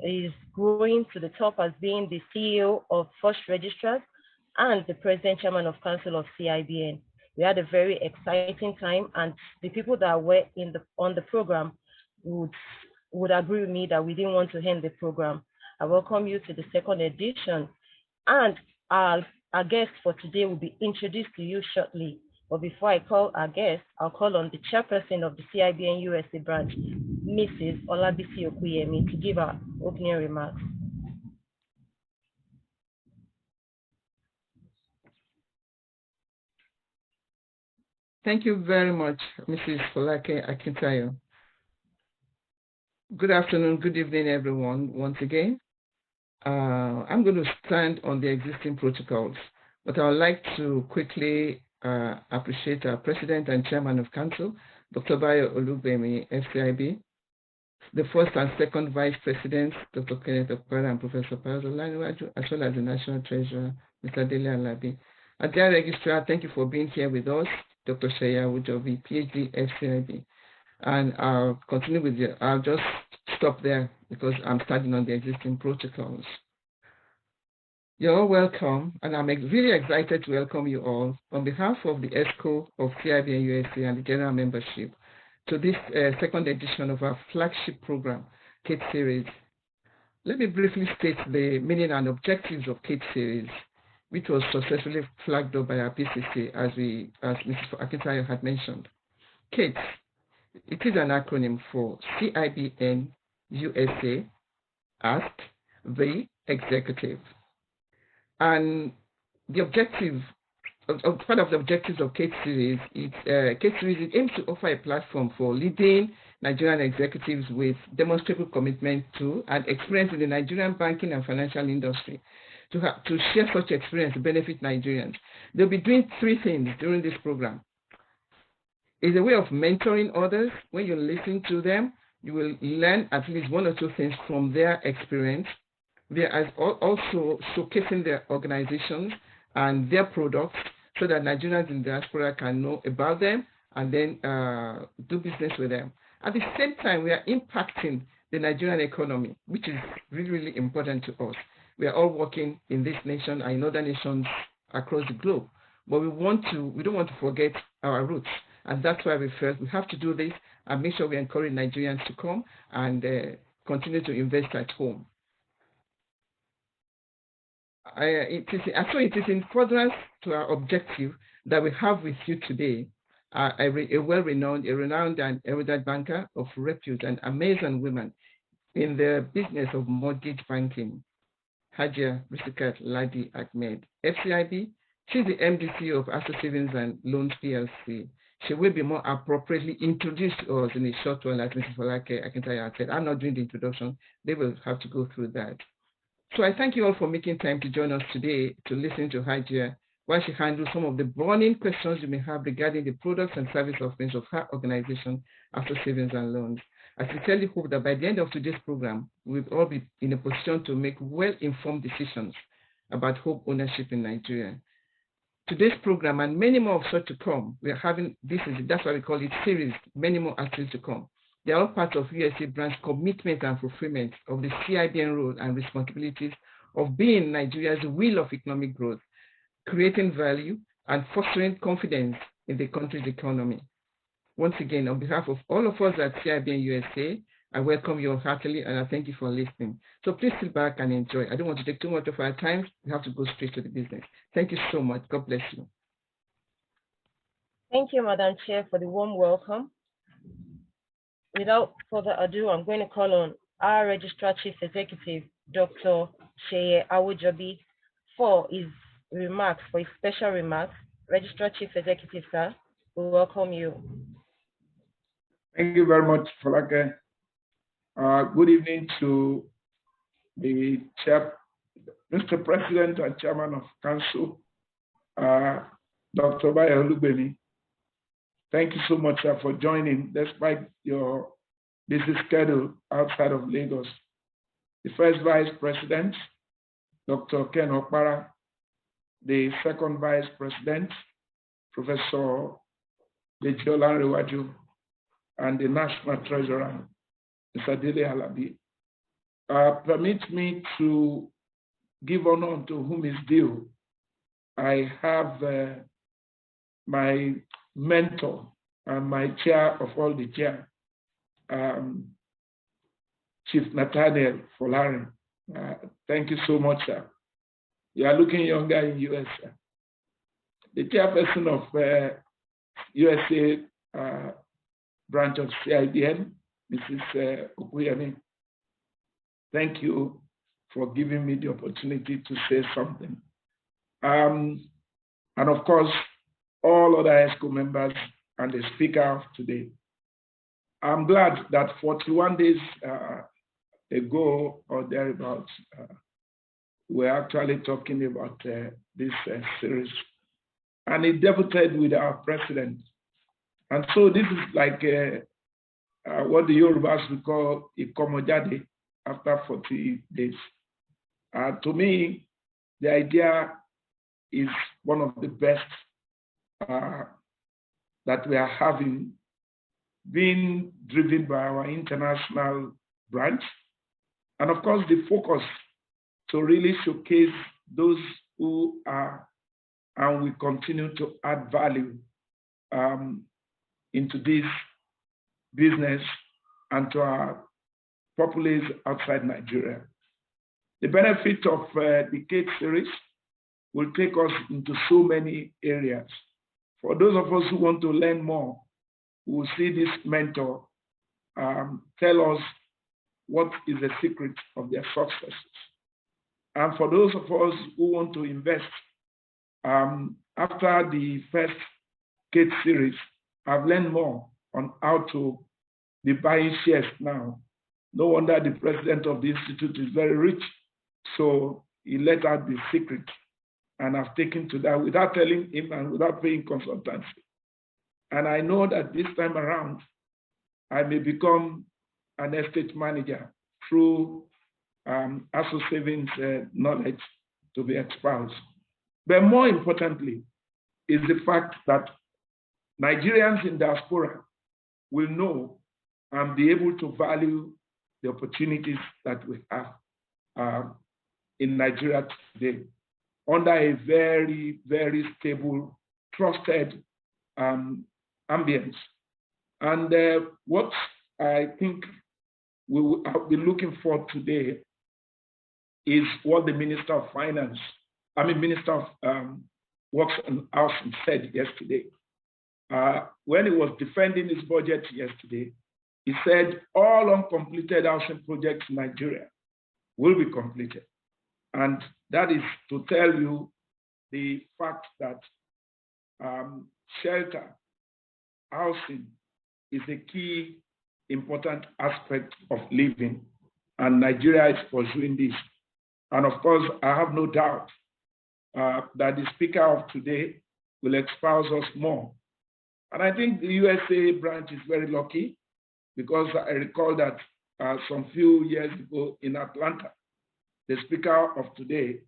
is growing to the top as being the CEO of First Registrars and the President Chairman of Council of CIBN. We had a very exciting time, and the people that were on the program would agree with me that we didn't want to end the program. I welcome you to the second edition, and our guest for today will be introduced to you shortly. But before I call our guest, I'll call on the chairperson of the CIBN USA branch, Mrs. Olabisi Okuyemi, to give her opening remarks. Thank you very much, Mrs. Folake Akintayo. Good afternoon, good evening, everyone, once again. I'm going to stand on the existing protocols, but I would like to quickly appreciate our President and Chairman of Council, Dr. Bayo Olugbemi, FCIB, the first and second Vice Presidents, Dr. Kenneth Okpara and Professor Pazo Laniwaju, as well as the National Treasurer, Mr. Dele Ladi. At their registrar, thank you for being here with us, Dr. Shaya Wujobi, PhD, FCIB. And I'll continue with you. I'll just stop there because I'm starting on the existing protocols. You're all welcome, and I'm really excited to welcome you all on behalf of the ESCO of CIBN USA and the general membership to this second edition of our flagship program, CATE series. Let me briefly state the meaning and objectives of CATE series, which was successfully flagged up by our PCC as Mrs. Akintayo had mentioned. CATE, it is an acronym for CIBN USA, Ask the Executive. And the objective, part of the objectives of CATE series, CATE series aims to offer a platform for leading Nigerian executives with demonstrable commitment to and experience in the Nigerian banking and financial industry to share such experience to benefit Nigerians. They'll be doing three things during this program. It's a way of mentoring others. When you listen to them, you will learn at least one or two things from their experience. They are also showcasing their organizations and their products so that Nigerians in the diaspora can know about them and then do business with them. At the same time, we are impacting the Nigerian economy, which is really, really important to us. We are all working in this nation and in other nations across the globe, but we don't want to forget our roots. And that's why we felt we have to do this and make sure we encourage Nigerians to come and continue to invest at home. It is in furtherance to our objective that we have with you today a renowned and erudite banker of repute and amazing women in the business of mortgage banking, Hajia Risikatu Ladi Ahmed, FCIB. She's the MD of Asset Savings and Loans PLC. She will be more appropriately introduced to us in a short while, as Mrs. Folake Akintayo said. I'm not doing the introduction. They will have to go through that. So I thank you all for making time to join us today to listen to Hajia while she handles some of the burning questions you may have regarding the products and service offerings of her organization, Asset Savings and Loans. I sincerely hope that by the end of today's program, we'll all be in a position to make well-informed decisions about home ownership in Nigeria. Today's program and many more of such to come, we are having that's why we call it series, many more are still to come. They are all part of USA branch commitment and fulfillment of the CIBN role and responsibilities of being Nigeria's wheel of economic growth, creating value and fostering confidence in the country's economy. Once again, on behalf of all of us at CIBN USA, I welcome you all heartily and I thank you for listening. So please sit back and enjoy. I don't want to take too much of our time. We have to go straight to the business. Thank you so much. God bless you. Thank you, Madam Chair, for the warm welcome. Without further ado, I'm going to call on our Registrar Chief Executive, Dr. Sheye Awojobi, for his special remarks. Registrar Chief Executive, sir, we welcome you. Thank you very much, Folake. Good evening to the Mr. President and Chairman of Council, Dr. Bayo Olugbemi. Thank you so much for joining despite your busy schedule outside of Lagos. The first Vice President, Dr. Ken Okpara, the second Vice President, Professor Dejola Rewaju, and the National Treasurer, Mr. Dele Ladi. permit me to give honor to whom is due. I have my mentor and my chair of all the chair, Chief Nathaniel Folari. Thank you so much, sir. You are looking younger in US, sir. The chairperson of USA branch of CIBN, Mrs. Okuyemi. Thank you for giving me the opportunity to say something. And of course, all other ESCO members and the speaker today. I'm glad that 41 days ago or thereabouts, we're actually talking about this series. And it debuted with our president. And so this is like what the Yorubas would call a komojade after 40 days. To me, the idea is one of the best that we are having, being driven by our international branch. And of course, the focus to really showcase those who are and we continue to add value into this business and to our populace outside Nigeria. The benefit of the CATE series will take us into so many areas. For those of us who want to learn more, we will see this mentor tell us what is the secret of their successes. And for those of us who want to invest, after the first CATE series, I've learned more on how to be buying shares now. No wonder the president of the institute is very rich. So he let out the secret. And I've taken to that without telling him and without paying consultancy. And I know that this time around, I may become an estate manager through ASO Savings knowledge to be espoused. But more importantly, is the fact that Nigerians in diaspora will know and be able to value the opportunities that we have in Nigeria today under a very, very stable, trusted ambience. And what I think we will be looking for today is what the Minister of Finance, Minister of Works and Housing said yesterday. When he was defending his budget yesterday, he said all uncompleted housing projects in Nigeria will be completed. And that is to tell you the fact that shelter, housing is a key important aspect of living, and Nigeria is pursuing this. And of course, I have no doubt that the speaker of today will espouse us more. And I think the USA branch is very lucky because I recall that some few years ago in Atlanta, the speaker of today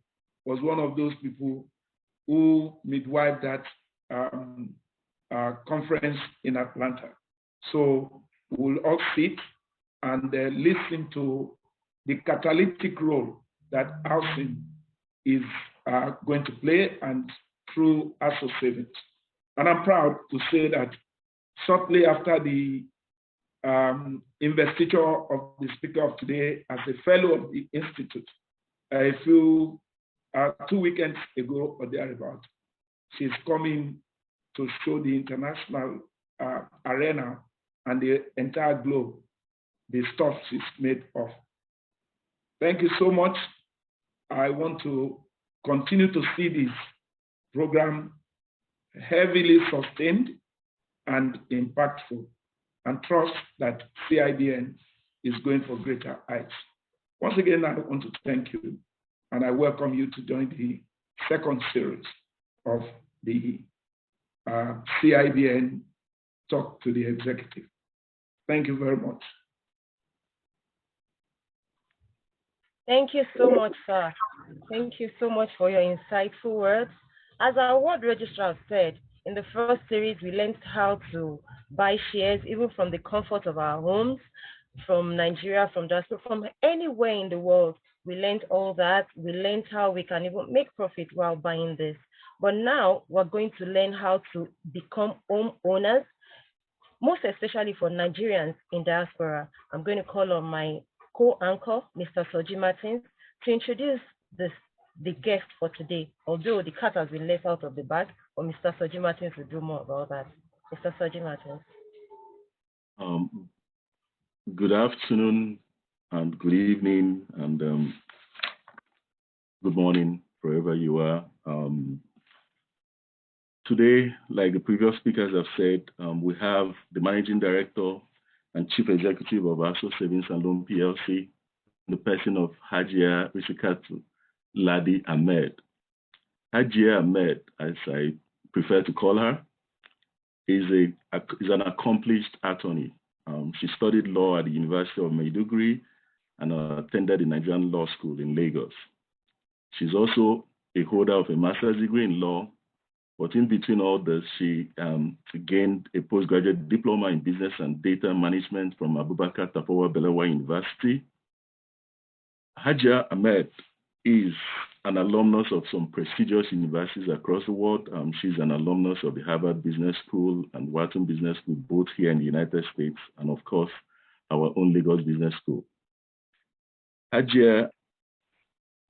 was one of those people who midwifed that conference in Atlanta. So we'll all sit and listen to the catalytic role that housing is going to play and through ASO Savings. And I'm proud to say that shortly after the investiture of the speaker of today as a fellow of the Institute, a few 2 weekends ago or thereabout, she's coming to show the international arena and the entire globe the stuff she's made of. Thank you so much. I want to continue to see this program heavily sustained and impactful, and trust that CIBN is going for greater heights. Once again, I want to thank you, and I welcome you to join the second series of the CIBN Talk to the Executive. Thank you very much. Thank you so much, sir. Thank you so much for your insightful words. As our ward registrar said, in the first series, we learned how to buy shares even from the comfort of our homes. from Nigeria, from diaspora, from anywhere in the world. We learned all that. We learned how we can even make profit while buying this. But now we're going to learn how to become homeowners, most especially for Nigerians in diaspora. I'm going to call on my co-anchor, Mr. Soji Martins, to introduce the guest for today. Although the cat has been let out of the bag, but Mr. Soji Martins will do more about that. Mr. Soji Martins. Good afternoon and good evening and good morning wherever you are. Today, like the previous speakers have said, we have the Managing Director and Chief Executive of ASO Savings and Loan PLC, the person of Hajia Risikatu, Ladi Ahmed. Hajia Ahmed, as I prefer to call her, is an accomplished attorney. She studied law at the University of Maiduguri and attended the Nigerian Law School in Lagos. She's also a holder of a master's degree in law, but in between all this, she gained a postgraduate diploma in business and data management from Abubakar Tafawa Balewa University. Hajia Ahmed is an alumnus of some prestigious universities across the world. She's an alumnus of the Harvard Business School and Wharton Business School, both here in the United States, and of course, our own Lagos Business School. Hajia,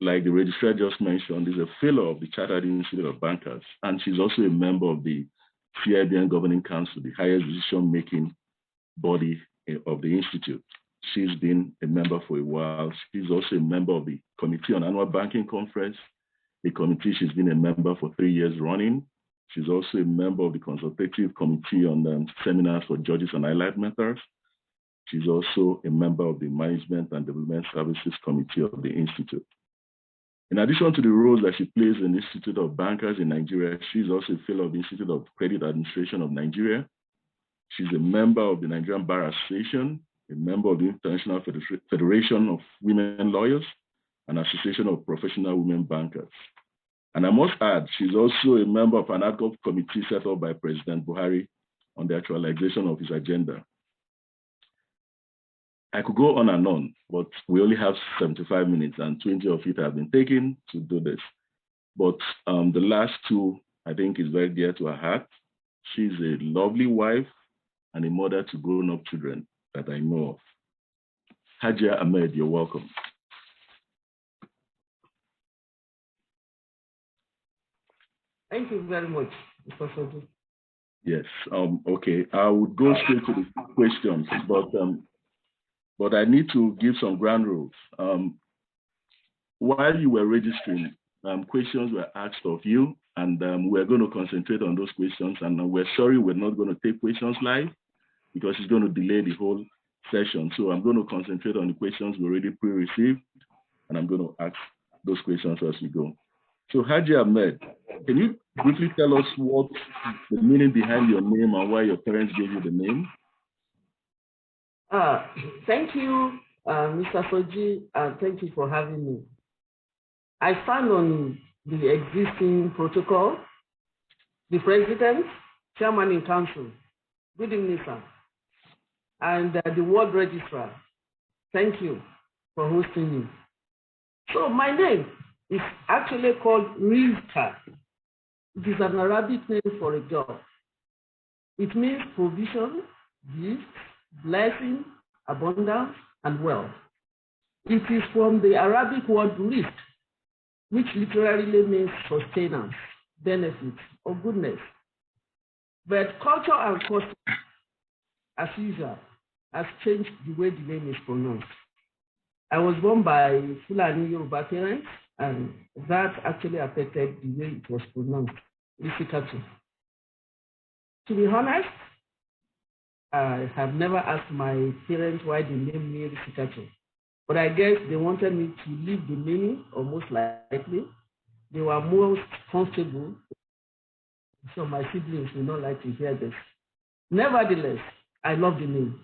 like the registrar just mentioned, is a fellow of the Chartered Institute of Bankers, and she's also a member of the CIBN Governing Council, the highest decision-making body of the Institute. She's been a member for a while. She's also a member of the Committee on Annual Banking Conference, the committee she's been a member for 3 years running. She's also a member of the Consultative Committee on Seminars for Judges on Allied Matters. She's also a member of the Management and Development Services Committee of the Institute. In addition to the roles that she plays in the Institute of Bankers in Nigeria, she's also a fellow of the Institute of Credit Administration of Nigeria. She's a member of the Nigerian Bar Association, a member of the International Federation of Women Lawyers, and Association of Professional Women Bankers. And I must add, she's also a member of an ad hoc committee set up by President Buhari on the actualization of his agenda. I could go on, but we only have 75 minutes and 20 of it have been taken to do this. But the last two, I think, is very dear to her heart. She's a lovely wife and a mother to grown-up children that I know of. Hajia Ahmed, you're welcome. Thank you very much, Mr. Soji. Yes, okay. I would go straight to the questions, but I need to give some ground rules. While you were registering, questions were asked of you, and we're going to concentrate on those questions, and we're sorry we're not going to take questions live, because it's going to delay the whole session. So I'm going to concentrate on the questions we already pre-received, and I'm going to ask those questions as we go. So Hajia Ahmed, can you briefly tell us what the meaning behind your name and why your parents gave you the name? Thank you, Mr. Soji, and thank you for having me. I stand on the existing protocol, the President, Chairman in Council. Good evening, sir. And the World Registrar, thank you for hosting me. So my name is actually called Risikatu. It is an Arabic name for a girl. It means provision, gift, blessing, abundance, and wealth. It is from the Arabic word risk, which literally means sustenance, benefit, or goodness. But culture and custom, as usual, has changed the way the name is pronounced. I was born by Fulani Yoruba parents, and that actually affected the way it was pronounced, Risikatu. To be honest, I have never asked my parents why they named me Risikatu, but I guess they wanted me to leave the meaning, or most likely. They were most comfortable, so my siblings will not like to hear this. Nevertheless, I love the name.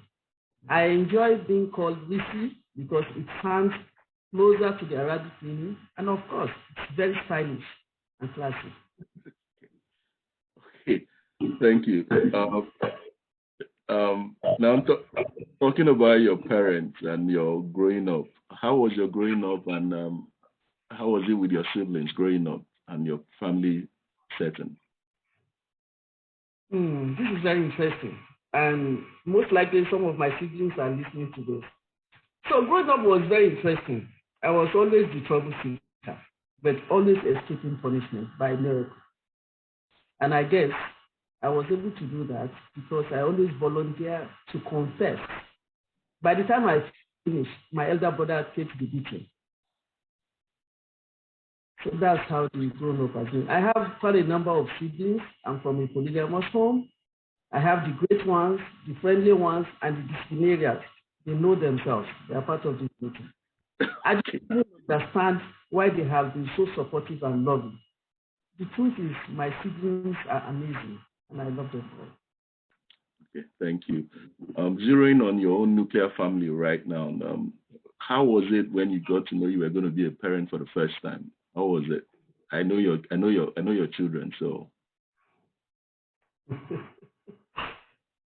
I enjoy being called Risi because it sounds closer to the Arabic meaning, and of course, it's very stylish and classy. Okay, thank you. Now talking about your parents and your growing up. How was your growing up, and how was it with your siblings growing up and your family setting? This is very interesting, and most likely some of my siblings are listening to this. So growing up was very interesting. I was always the troublemaker, but always escaping punishment by miracle. And I guess I was able to do that because I always volunteer to confess. By the time I finished, my elder brother takes the beating. So that's how the grown up has been. I have quite a number of siblings. I'm from a polygamous home. I have the great ones, the friendly ones, and the disciplinarians. They know themselves. They are part of this meeting. I don't understand why they have been so supportive and loving. The truth is, my siblings are amazing, and I love them all. Okay, thank you. Zeroing on your own nuclear family right now, how was it when you got to know you were going to be a parent for the first time? How was it? I know your children, so.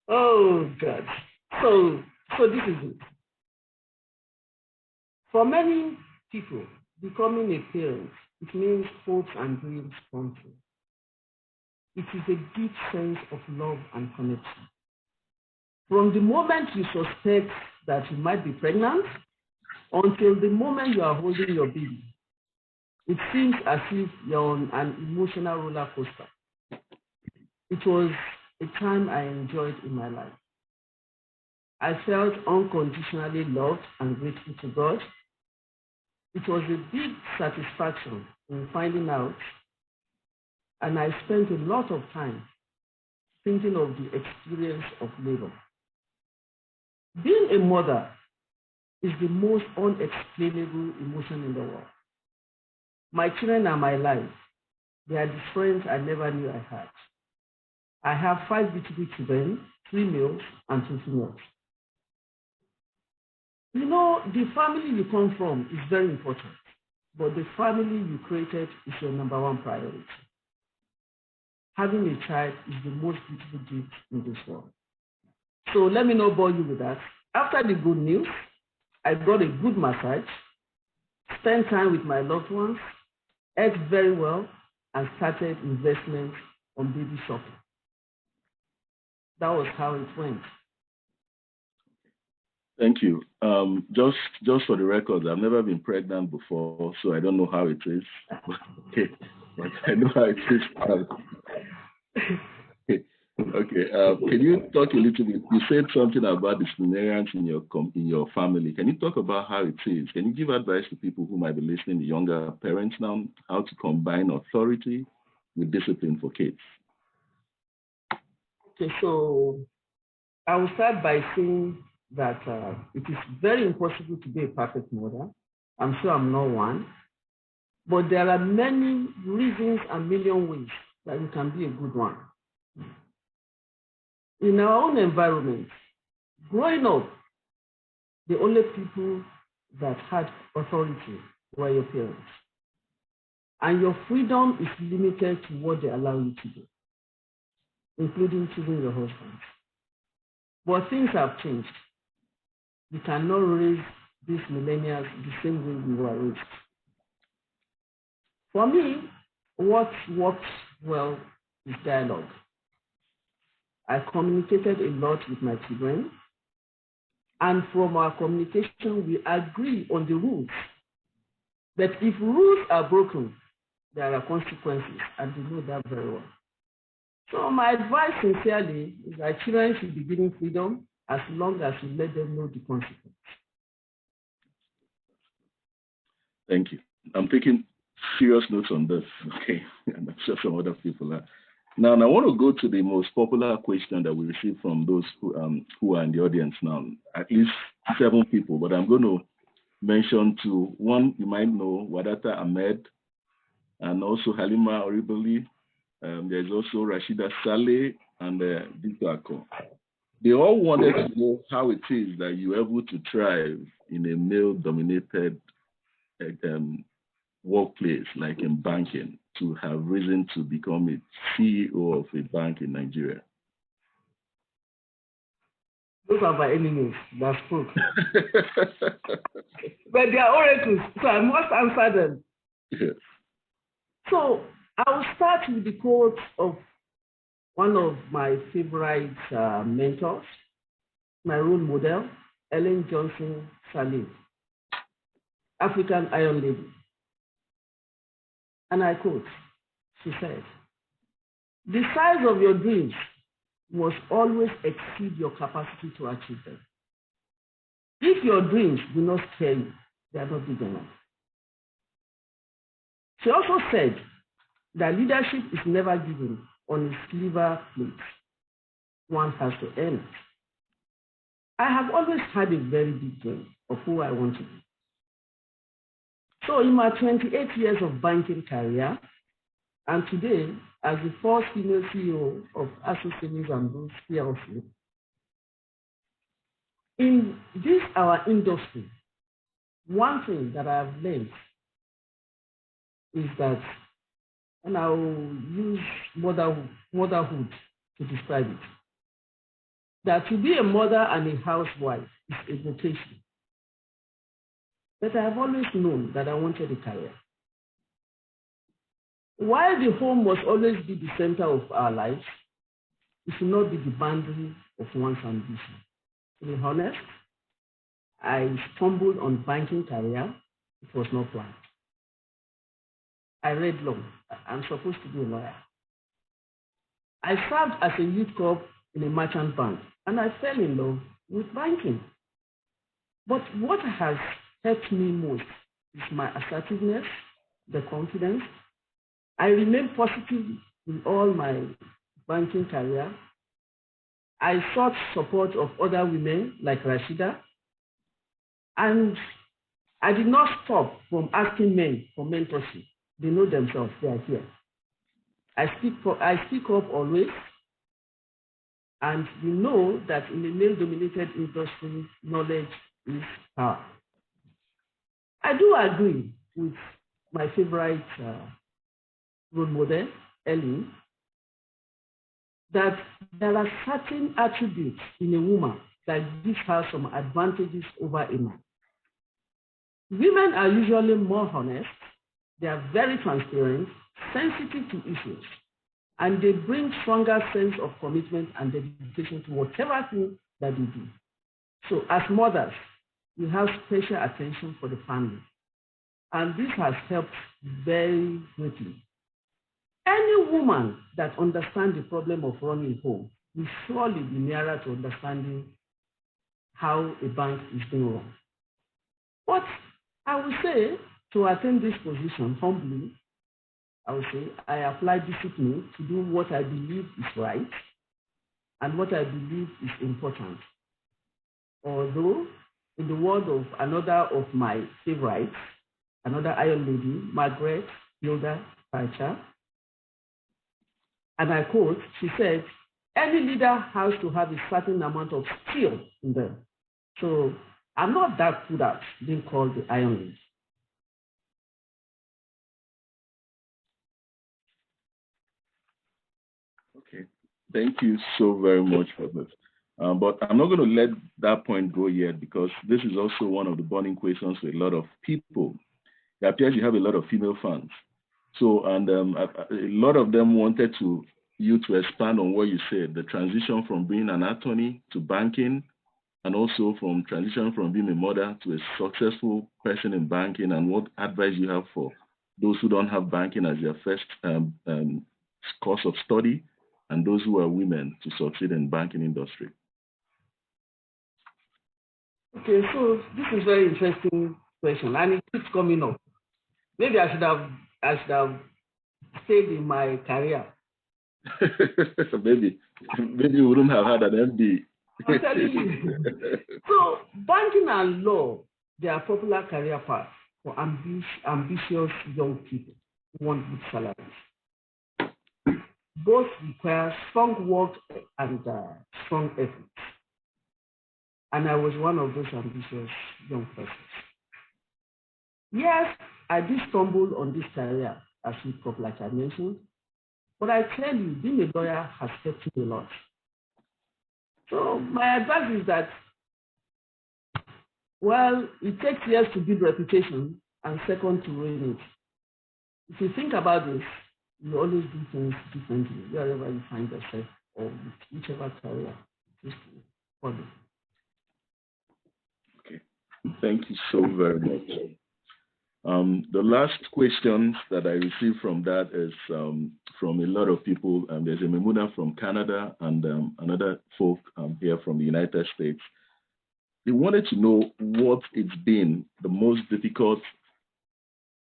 Oh God. So this is it. For many people, becoming a parent, it means hopes and dreams come true. It is a deep sense of love and connection. From the moment you suspect that you might be pregnant until the moment you are holding your baby, it seems as if you're on an emotional roller coaster. It was a time I enjoyed in my life. I felt unconditionally loved and grateful to God. It was a big satisfaction in finding out, and I spent a lot of time thinking of the experience of labor. Being a mother is the most unexplainable emotion in the world. My children are my life. They are the friends I never knew I had. I have 5 beautiful children, 3 males and 2 females. You know, the family you come from is very important, but the family you created is your number one priority. Having a child is the most beautiful gift in this world. So let me not bore you with that. After the good news, I got a good massage, spent time with my loved ones, ate very well, and started investment on baby shopping. That was how it went. Thank you. Just for the record, I've never been pregnant before, so I don't know how it is. Okay, but I know how it is. Okay. Can you talk a little bit? You said something about disciplinarians in your family. Can you talk about how it is? Can you give advice to people who might be listening, the younger parents now, how to combine authority with discipline for kids? Okay, so I will start by saying that it is very impossible to be a perfect mother. I'm sure I'm not one. But there are many reasons and million ways that you can be a good one. In our own environment, growing up, the only people that had authority were your parents. And your freedom is limited to what they allow you to do, including choosing your husband. But things have changed. We cannot raise these millennials the same way we were raised. For me, what works well is dialogue. I communicated a lot with my children, and from our communication, we agree on the rules. But if rules are broken, there are consequences, and they know that very well. So my advice sincerely is that children should be given freedom as long as you let them know the consequences. Thank you. I'm taking serious notes on this, okay? And I'm sure some other people are. Now, I want to go to the most popular question that we received from those who are in the audience now. At least 7 people, but I'm going to mention 2. One, you might know, Wadata Ahmed, and also Halima Oribali. There's also Rashida Saleh and Dikako. They all wanted to know how it is that you're able to thrive in a male-dominated workplace, like in banking, to have risen to become a CEO of a bank in Nigeria. Those are my enemies that spoke. But they are oracles, so I must answer them. Yes. So I will start with the quote of one of my favorite mentors, my role model, Ellen Johnson Sirleaf, African Iron Lady. And I quote, she said, "The size of your dreams must always exceed your capacity to achieve them. If your dreams do not scare you, they are not big enough." She also said that leadership is never given on a silver plate. One has to earn it. I have always had a very big dream of who I want to be. So in my 28 years of banking career, and today as the first female CEO of Access Savings and Loans PLC, in this our industry, one thing that I've learned is that, and I will use motherhood to describe it, that to be a mother and a housewife is a vocation. But I have always known that I wanted a career. While the home must always be the center of our lives, it should not be the boundary of one's ambition. To be honest, I stumbled on banking career. It was not planned. I read law. I'm supposed to be a lawyer. I served as a youth corp in a merchant bank, and I fell in love with banking. But what has helped me most is my assertiveness, the confidence. I remain positive in all my banking career. I sought support of other women like Rashida, and I did not stop from asking men for mentorship. They know themselves, they are here. I speak up always, and we know that in a male-dominated industry, knowledge is power. I do agree with my favorite role model, Ellen, that there are certain attributes in a woman that gives her some advantages over a man. Women are usually more honest, they are very transparent, sensitive to issues, and they bring stronger sense of commitment and dedication to whatever thing that they do. So as mothers, we have special attention for the family, and this has helped very greatly. Any woman that understands the problem of running a home will surely be nearer to understanding how a bank is being run. But I will say, to attain this position humbly, I will say I apply discipline to do what I believe is right and what I believe is important. Although, in the word of another of my favorites, another Iron Lady, Margaret Hilda Thatcher, and I quote, she said, "Any leader has to have a certain amount of skill in them." So I'm not that good at being called the Iron Lady. Okay, thank you so very much for this. But I'm not going to let that point go yet, because this is also one of the burning questions for a lot of people. It appears you have a lot of female fans. So, and a lot of them wanted you to expand on what you said, the transition from being an attorney to banking, and also from transition from being a mother to a successful person in banking, and what advice you have for those who don't have banking as their first course of study, and those who are women to succeed in banking industry. Okay, so this is a very interesting question, and it keeps coming up. Maybe I should have stayed in my career. maybe you wouldn't have had an MD. I'm telling you. So banking and law, they are popular career paths for ambitious young people who want good salaries. Both require strong work and strong effort. And I was one of those ambitious young persons. Yes, I did stumble on this career as youth corp, like I mentioned, but I tell you, being a lawyer has helped me a lot. So my advice is that, well, it takes years to build reputation and second to ruin it. If you think about this, you always do things differently wherever you find yourself or whichever career you choose to follow. Okay, thank you so very much. The last questions that I received from that is from a lot of people. There's a Memuna from Canada and another folk here from the United States. They wanted to know what it's been the most difficult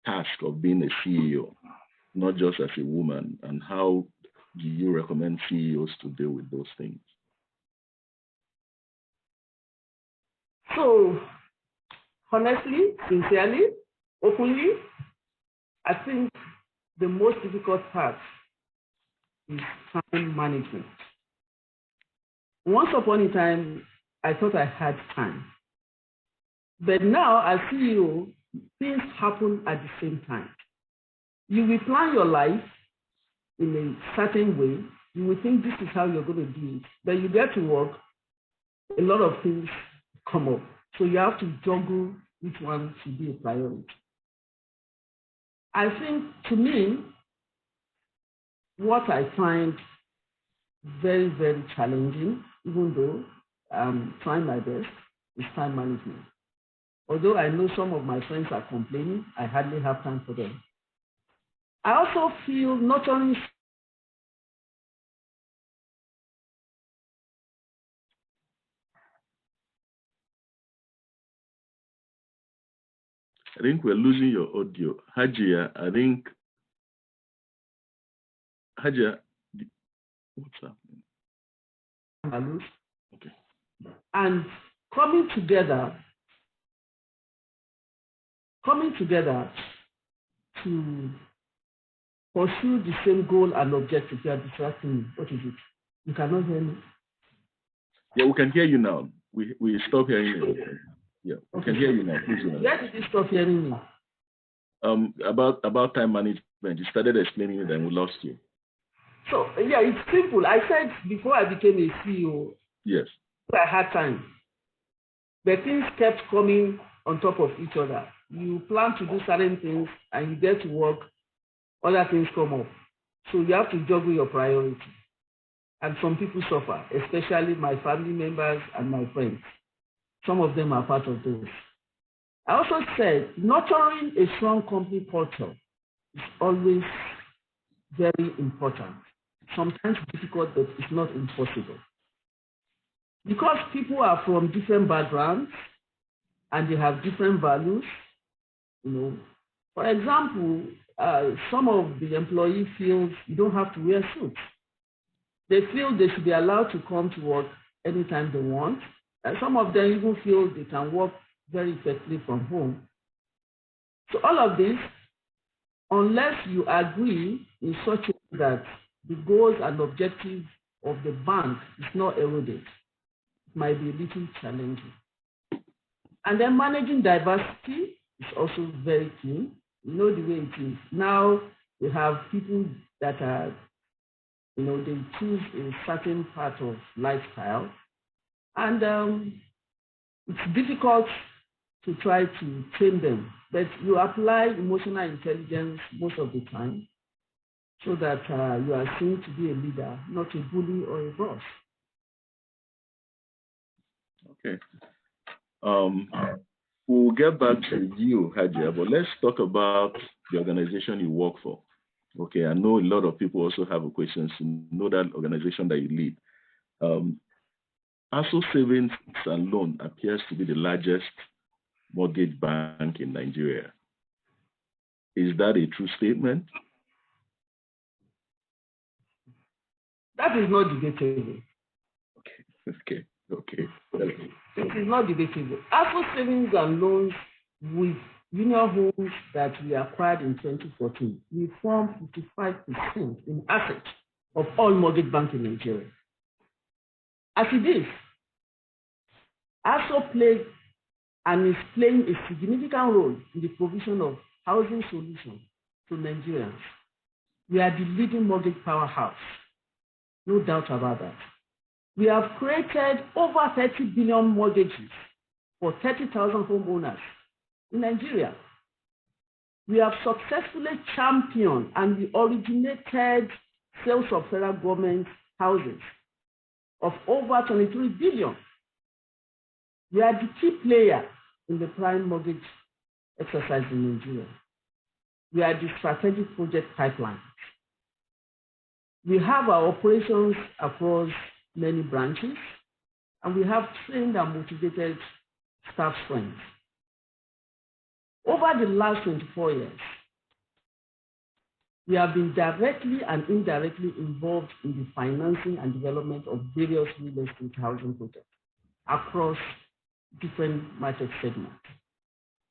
task of being a CEO, not just as a woman, and how do you recommend CEOs to deal with those things? So, honestly, sincerely, openly, I think the most difficult part is time management. Once upon a time, I thought I had time. But now, as CEO, things happen at the same time. You will plan your life in a certain way. You will think this is how you're going to do it. But you get to work, a lot of things come up. So you have to juggle which one should be a priority. I think, to me, what I find very, very challenging, even though I'm trying my best, is time management. Although I know some of my friends are complaining, I hardly have time for them. I also feel nurturing. I think we're losing your audio. Hajia, Hajia, what's happening? Okay. And coming together to pursue the same goal and objective. You are distracting me. What is it? You cannot hear me? Yeah, we can hear you now. We stopped hearing you. Yeah, we can hear you now. Please go ahead. Where did you stop hearing me? About time management. You started explaining it and we lost you. So, yeah, it's simple. I said before I became a CEO, yes, I had time. But things kept coming on top of each other. You plan to do certain things and you get to work, other things come up. So you have to juggle your priorities. And some people suffer, especially my family members and my friends. Some of them are part of those. I also said nurturing a strong company culture is always very important. Sometimes difficult, but it's not impossible. Because people are from different backgrounds and they have different values, you know. For example, some of the employees feel you don't have to wear suits. They feel they should be allowed to come to work anytime they want. And some of them even feel they can work very effectively from home. So all of this, unless you agree in such a way that the goals and objectives of the bank is not eroded, it might be a little challenging. And then managing diversity is also very key. You know the way it is. Now we have people that are, you know, they choose a certain part of lifestyle. And it's difficult to try to train them. But you apply emotional intelligence most of the time so that you are seen to be a leader, not a bully or a boss. Okay. We'll get back to you, Hajia, but let's talk about the organization you work for. Okay, I know a lot of people also have questions to know that organization that you lead. ASO Savings and Loan appears to be the largest mortgage bank in Nigeria. Is that a true statement? That is not debatable. Okay. It is not debatable. ASO Savings and Loans with Union Homes that we acquired in 2014, we form 55% in assets of all mortgage banks in Nigeria. As it is, ASO plays and is playing a significant role in the provision of housing solutions to Nigerians. We are the leading mortgage powerhouse, no doubt about that. We have created over 30 billion mortgages for 30,000 homeowners in Nigeria. We have successfully championed and we originated sales of federal government houses of over 23 billion. We are the key player in the prime mortgage exercise in Nigeria. We are the strategic project pipeline. We have our operations across many branches, and we have trained and motivated staff strength. Over the last 24 years, we have been directly and indirectly involved in the financing and development of various real estate housing projects across different market segments.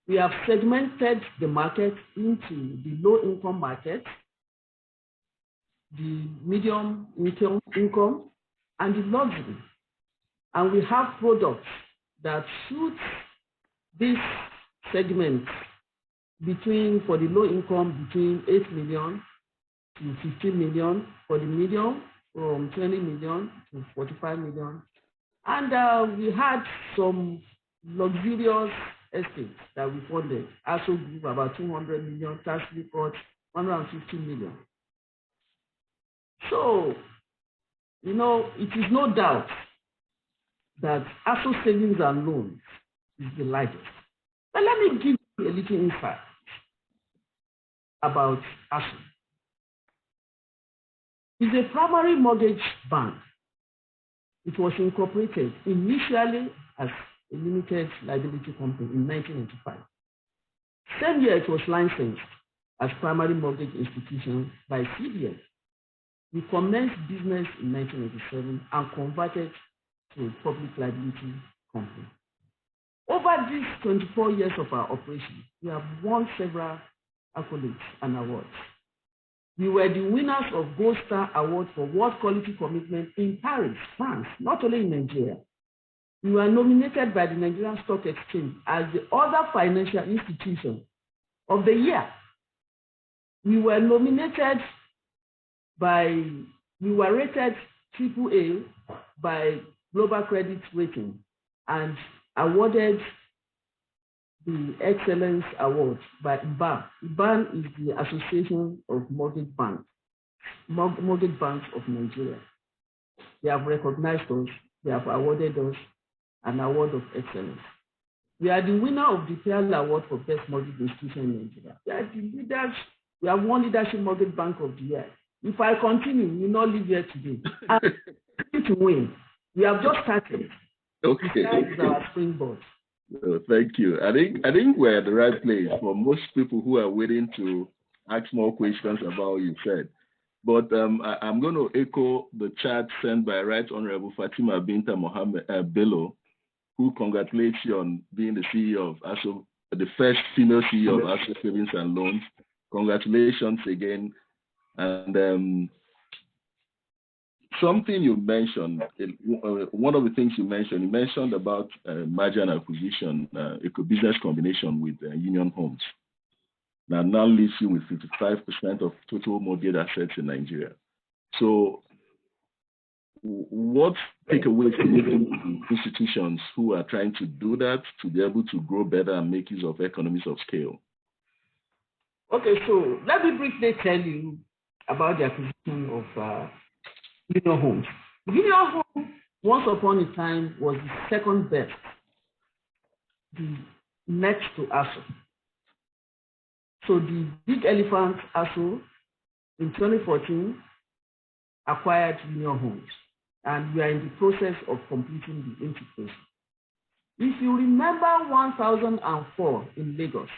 We have segmented the market into the low-income market, the medium income, and the luxury. And we have products that suit this segment for the low income between 8 million to 15 million, for the medium from 20 million to 45 million. And we had some luxurious estates that we funded. ASO Group about 200 million, Tax Report 150 million. So, it is no doubt that ASO savings and loans is the largest. But let me give you a little insight about ASO. It's a primary mortgage bank. It was incorporated initially as a limited liability company in 1995. Same year, it was licensed as primary mortgage institution by CIBN. We commenced business in 1987 and converted to a public liability company. Over these 24 years of our operation, we have won several accolades and awards. We were the winners of Gold Star Award for World Quality Commitment in Paris, France, not only in Nigeria. We were nominated by the Nigerian Stock Exchange as the other financial institution of the year. We were rated AAA by Global Credit Rating and awarded the Excellence Award by IBAN. IBAN is the Association of Mortgage Banks of Nigeria. They have recognized us, they have awarded us an award of excellence. We are the winner of the Pearl Award for Best Mortgage Institution in Nigeria. We are the leaders. We have won Leadership Mortgage Bank of the Year. If I continue, we will not live here today. And we need to win. We have just started. Okay. This is our springboard. Thank you. I think we're at the right place for most people who are waiting to ask more questions about what you said. But I'm going to echo the chat sent by Right Honorable Fatima Binta Mohammed Bello, who congratulates you on being the CEO of ASO, the first female CEO of ASO Savings and Loans. Congratulations again. And something you mentioned, one of the things you mentioned about merger and acquisition, business combination with Union Homes. Now leaves you with 55% of total mortgage assets in Nigeria. So what takeaways can you give to institutions who are trying to do that to be able to grow better and make use of economies of scale? Okay, so let me briefly tell you about the acquisition of Union Homes. Union Homes, once upon a time, was the second best, the next to ASO. So the big elephant ASO in 2014 acquired Union Homes, and we are in the process of completing the integration. If you remember 1004 in Lagos,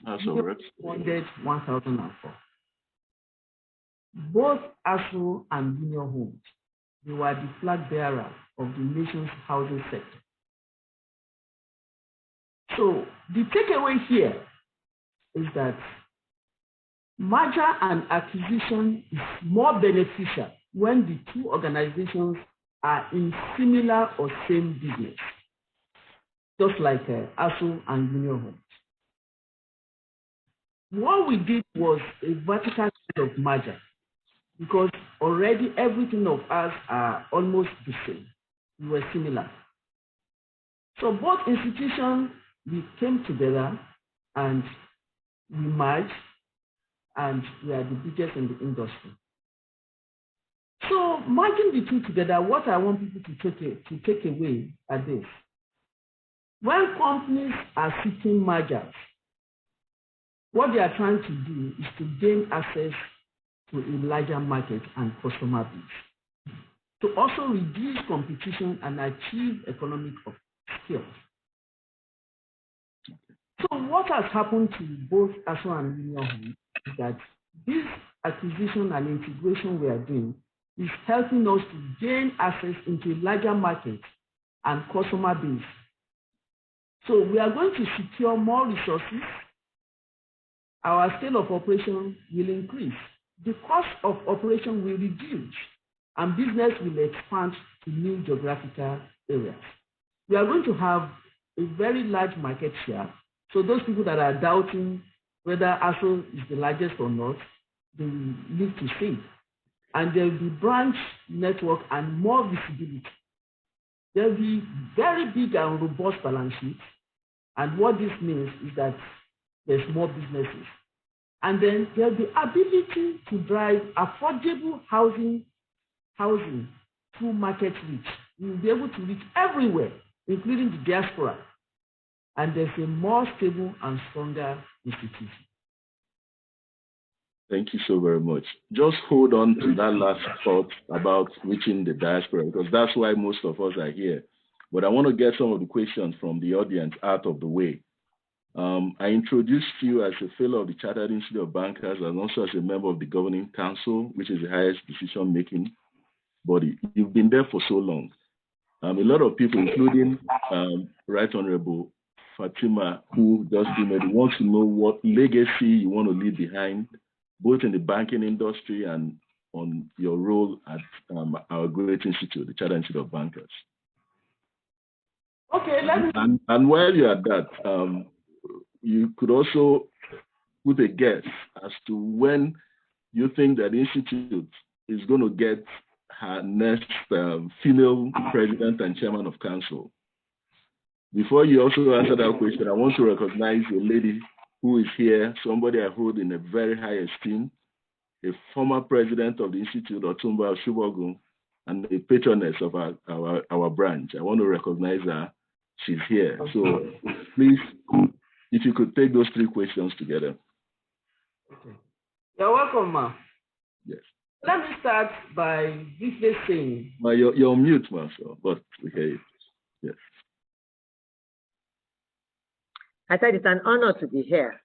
ASO funded 1004. Both ASO and Union Homes, they were the flag bearer of the nation's housing sector. So the takeaway here is that merger and acquisition is more beneficial when the two organizations are in similar or same business, just like ASO and Union Homes. What we did was a vertical kind of merger. because already everything of us are almost the same. We were similar. So both institutions, we came together and we merged, and we are the biggest in the industry. So merging the two together, what I want people to take away are this. When companies are seeking mergers, what they are trying to do is to gain access to a larger market and customer base, to also reduce competition and achieve economic scale. So what has happened to both ASO and Union is that this acquisition and integration we are doing is helping us to gain access into a larger market and customer base. So we are going to secure more resources. Our scale of operation will increase. The cost of operation will reduce, and business will expand to new geographical areas. We are going to have a very large market share. So those people that are doubting whether ASO is the largest or not, they will live to see. And there will be branch network and more visibility. There will be very big and robust balance sheets. And what this means is that there's more businesses. And then there will be ability to drive affordable housing through market reach. We will be able to reach everywhere, including the diaspora. And there's a more stable and stronger institution. Thank you so very much. Just hold on to that last thought about reaching the diaspora, because that's why most of us are here. But I want to get some of the questions from the audience out of the way. I introduced you as a fellow of the Chartered Institute of Bankers and also as a member of the Governing Council, which is the highest decision-making body. You've been there for so long. A lot of people, including Right Honorable Fatima, who just want to know what legacy you want to leave behind, both in the banking industry and on your role at our great institute, the Chartered Institute of Bankers. Okay, and while you're at that, you could also put a guess as to when you think that the institute is going to get her next female president and chairman of council. Before you also answer that question, I want to recognize a lady who is here, somebody I hold in a very high esteem, a former president of the Institute, Otumba Oshubogun, and a patroness of our branch. I want to recognize her. She's here. So please, if you could take those three questions together. Okay. You're welcome, ma. Yes. Let me start by briefly saying. You're on mute, ma, so, but we hear you. Yes. I said it's an honor to be here.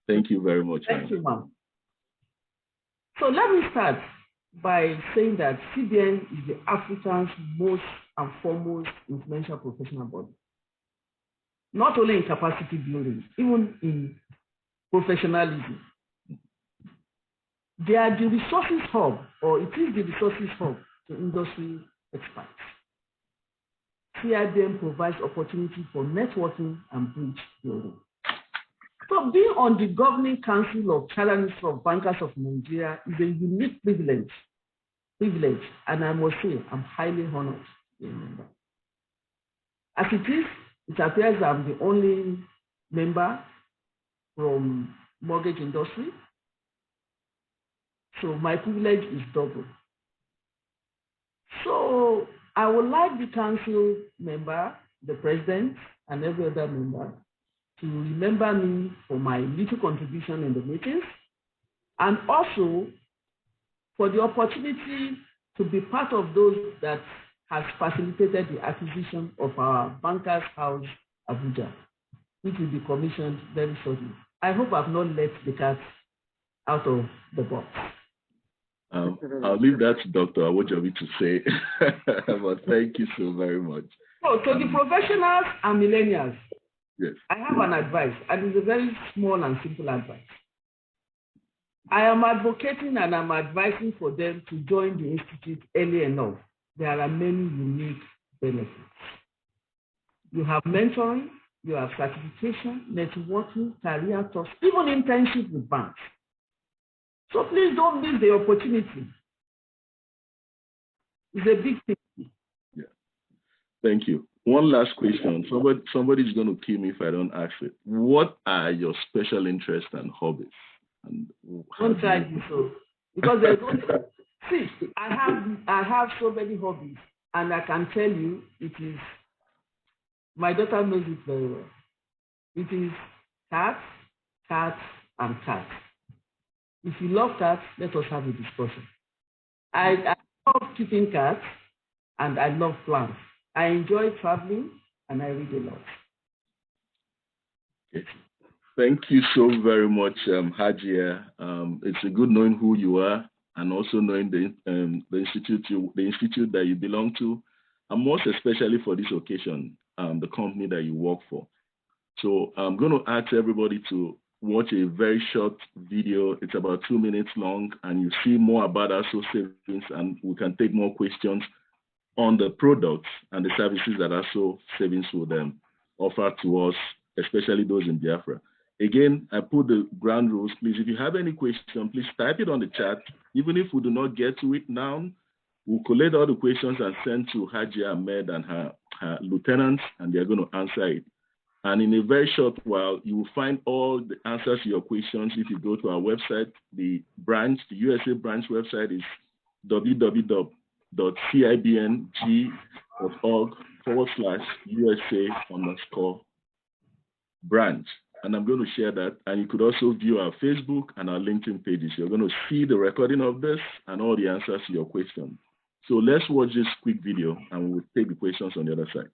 Thank you very much. Thank you, ma'am. So let me start by saying that CBN is the African's most and foremost influential professional body. Not only in capacity building, even in professionalism. They are the resources hub, or it is the resources hub to industry experts. CIBN provides opportunity for networking and bridge building. So being on the Governing Council of Chartered Institute of Bankers of Nigeria is a unique privilege, and I must say I'm highly honored to be a member. As it is, it appears I'm the only member from mortgage industry, so my privilege is double. So I would like the council member, the president, and every other member to remember me for my little contribution in the meetings, and also for the opportunity to be part of those that has facilitated the acquisition of our Bankers House, Abuja, which will be commissioned very shortly. I hope I've not let the cat out of the box. I'll leave that to Dr. Awojabi to say, but thank you so very much. So to the professionals and millennials, yes, I have an advice, and it's a very small and simple advice. I am advocating and I'm advising for them to join the institute early enough. There are many unique benefits. You have mentoring, you have certification, networking, career talks, even internship with banks. So please don't miss the opportunity. It's a big thing. Yeah. Thank you. One last question. Somebody's going to kill me if I don't ask it. What are your special interests and hobbies? And don't try this, so because there's only see, I have so many hobbies, and I can tell you it is my daughter knows it very well. It is cats, cats, and cats. If you love cats, let us have a discussion. I love keeping cats and I love plants. I enjoy traveling and I read a lot. Okay. Thank you so very much, Hajia. It's a good knowing who you are and also knowing the institute that you belong to, and most especially for this occasion, the company that you work for. So I'm going to ask everybody to watch a very short video. It's about 2 minutes long, and you see more about ASO Savings, and we can take more questions on the products and the services that ASO Savings will then offer to us, especially those in Biafra. Again, I put the ground rules. Please, if you have any question, please type it on the chat. Even if we do not get to it now, we'll collate all the questions and send to Hajia, Ahmed, and her lieutenants, and they're going to answer it. And in a very short while, you will find all the answers to your questions if you go to our website. The USA branch website is www.cibng.org/USA_branch. And I'm going to share that. And you could also view our Facebook and our LinkedIn pages. You're going to see the recording of this and all the answers to your questions. So let's watch this quick video and we'll take the questions on the other side.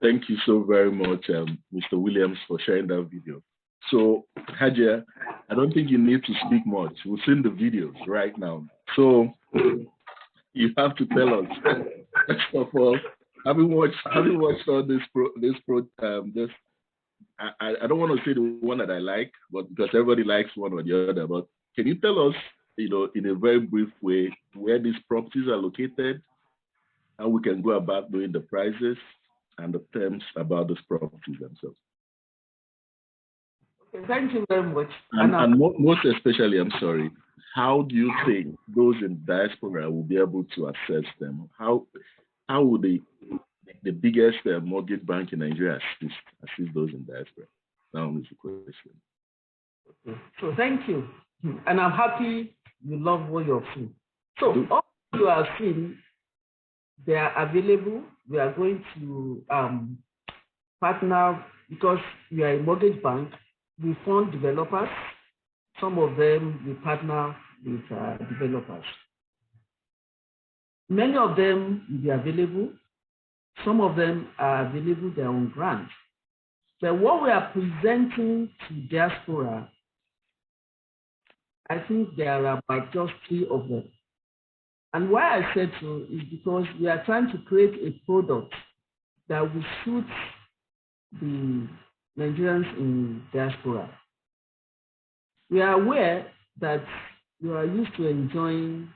Thank you so very much, Mr. Williams, for sharing that video. So, Hajia, I don't think you need to speak much. We've seen the videos right now. So, you have to tell us, first of all, having watched all I don't want to say the one that I like, but because everybody likes one or the other, but can you tell us, in a very brief way, where these properties are located, how we can go about doing the prices, and the terms about those properties themselves? Okay, thank you very much. And most especially, I'm sorry, how do you think those in diaspora will be able to access them? How would the biggest mortgage bank in Nigeria assist those in diaspora? That is the question. Okay. So thank you. And I'm happy you love what you've seen. So all you have seen, they are available. We are going to partner because we are a mortgage bank. We fund developers. Some of them we partner with developers. Many of them will be available. Some of them are available their own grant. But what we are presenting to diaspora, I think there are about just 3 of them. And why I said so is because we are trying to create a product that will suit the Nigerians in diaspora. We are aware that you are used to enjoying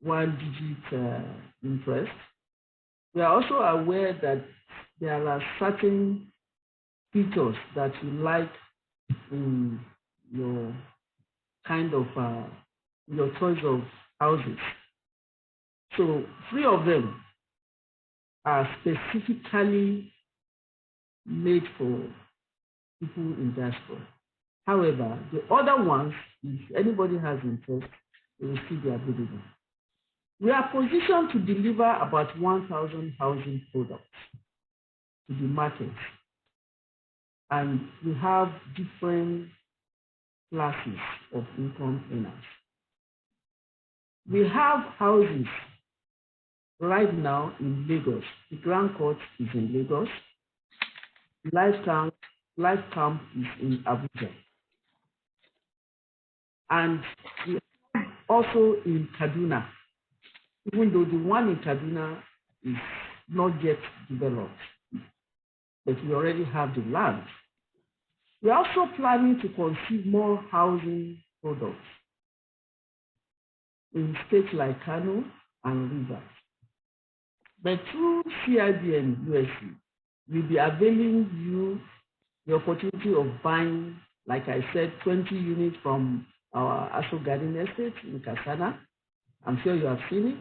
1-digit interest. We are also aware that there are certain features that you like in your kind of your choice of houses. So 3 of them are specifically made for people in diaspora. However, the other ones, if anybody has interest, they will still be available. We are positioned to deliver about 1,000 housing products to the market. And we have different classes of income earners. We have houses right now in Lagos. The Grand Court is in Lagos. Life Camp is in Abuja. And we have also in Kaduna, even though the one in Kaduna is not yet developed, but we already have the land. We're also planning to conceive more housing products in states like Kano and Rivers. But through CIBN USC, we'll be availing you the opportunity of buying, like I said, 20 units from our Aso Garden Estate in Kasana. I'm sure you have seen it.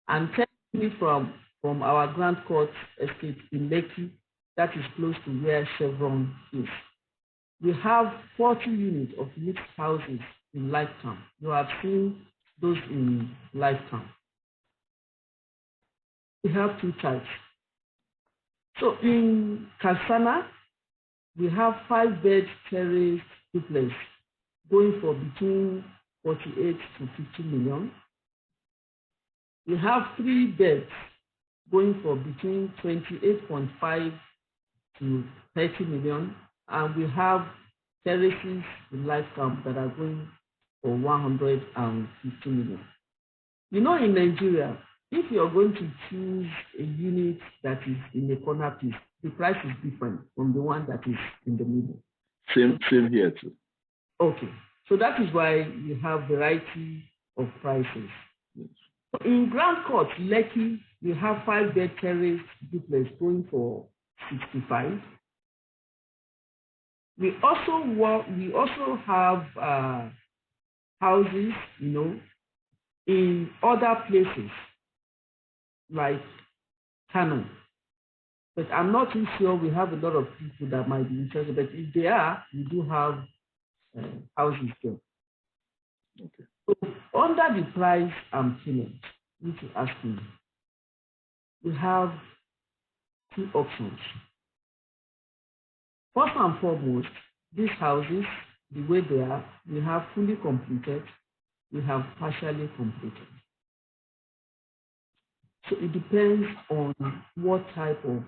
And 10 units from our Grand Court Estate in Lekki, that is close to where Chevron is. We have 40 units of mixed houses in Lifetime. You have seen those in Lifetime. We have 2 types. So in Kasana, we have 5-bed terraced duplex going for between 48 to 50 million. We have 3 beds going for between 28.5 to 30 million. And we have terraces in Life Camp that are going for 150 million. You know, in Nigeria, if you're going to choose a unit that is in a corner piece, the price is different from the one that is in the middle. Same here too. Okay, so that is why you have variety of prices. Yes. In Grand Court, Lekki, we have 5-bed terrace duplex going for 65. We also have houses, you know, in other places like Kano. But I'm not too sure we have a lot of people that might be interested. But if they are, we do have houses there. Okay. So under the price and payment, need to ask you, we have 2 options. First and foremost, these houses, the way they are, we have fully completed, we have partially completed. So it depends on what type of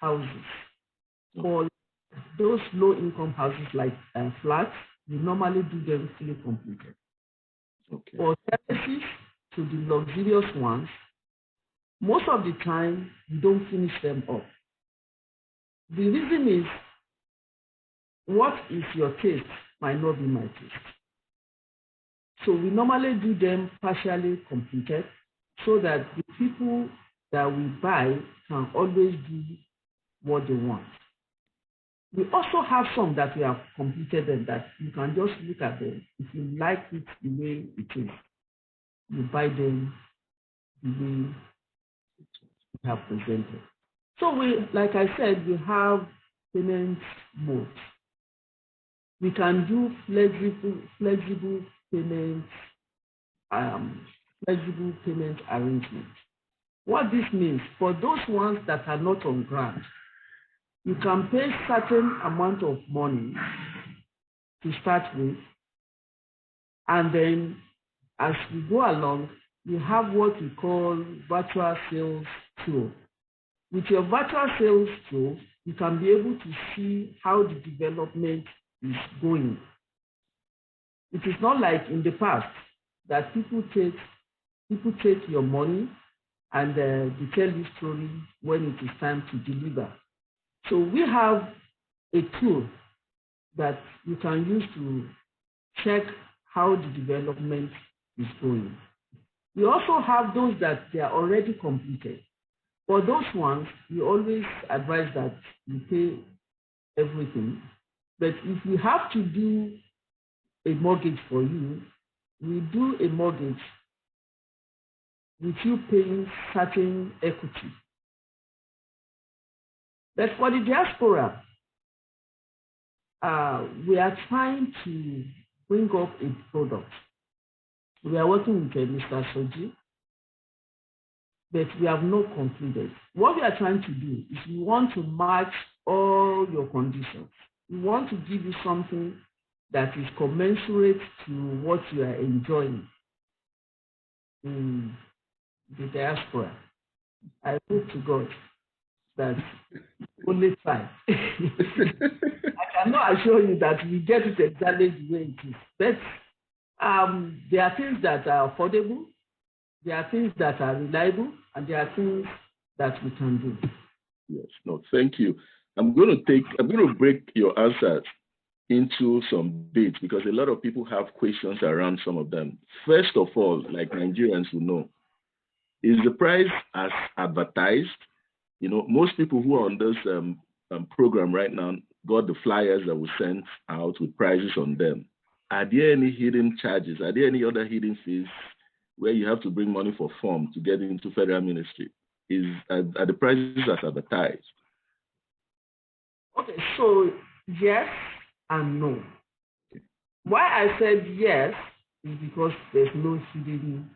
houses. For those low-income houses like flats, we normally do them fully completed. Okay. For terraces to the luxurious ones, most of the time, we don't finish them up. The reason is, what is your taste might not be my taste. So we normally do them partially completed so that the people that we buy can always do what they want. We also have some that we have completed and that you can just look at them. If you like it the way it is, you buy them the way we have presented. So we, like I said, we have payment modes. we can do flexible payment arrangements. What this means, for those ones that are not on grant, you can pay certain amount of money to start with, and then as we go along, you have what we call virtual sales tool. With your virtual sales tool, you can be able to see how the development is going. It is not like in the past that people take your money and they tell you story when it is time to deliver. So we have a tool that you can use to check how the development is going. We also have those that they are already completed. For those ones, we always advise that you pay everything. But if we have to do a mortgage for you, we do a mortgage with you paying certain equity. But for the diaspora, we are trying to bring up a product. We are working with Mr. Soji, but we have not concluded. What we are trying to do is we want to match all your conditions. We want to give you something that is commensurate to what you are enjoying in the diaspora. I hope to God that only try. I cannot assure you that we get it exactly the way it is. But there are things that are affordable, there are things that are reliable, and there are things that we can do. Yes, no, thank you. I'm going to break your answers into some bits because a lot of people have questions around some of them. First of all, like Nigerians who know, is the price as advertised? You know, most people who are on this program right now got the flyers that were sent out with prices on them. Are there any hidden charges? Are there any other hidden fees where you have to bring money for form to get into federal ministry? Are the prices as advertised? Okay, so yes and no. Why I said yes is because there's no hidden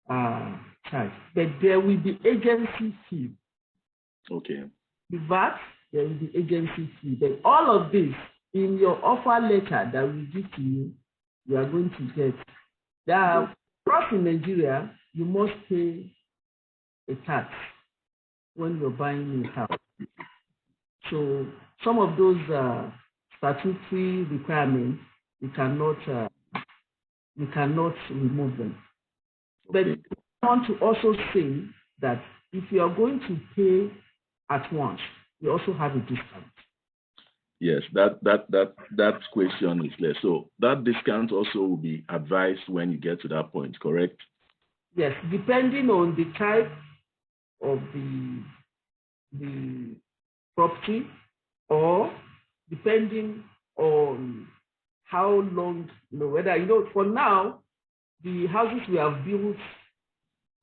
charge, but there will be agency fee. Okay. The VAT, there will be agency fee. But all of this in your offer letter that we give to you, you are going to get. Across in Nigeria, you must pay a tax when you're buying a house. So some of those statutory requirements, you cannot remove them. But I want to also say that if you are going to pay at once, you also have a discount. Yes, that question is there. So that discount also will be advised when you get to that point, correct? Yes, depending on the type of the property, or depending on how long, whether, for now, the houses we have built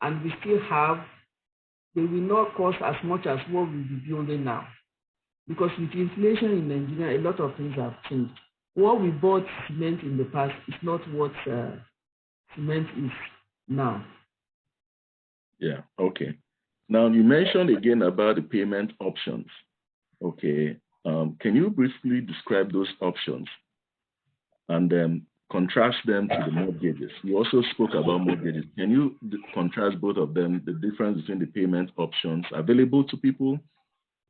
and we still have, they will not cost as much as what we'll be building now. Because with inflation in Nigeria, a lot of things have changed. What we bought cement in the past is not what cement is now. Yeah, okay. Now, you mentioned again about the payment options. Okay, can you briefly describe those options and then contrast them to the mortgages? You also spoke about mortgages. Can you contrast both of them, the difference between the payment options available to people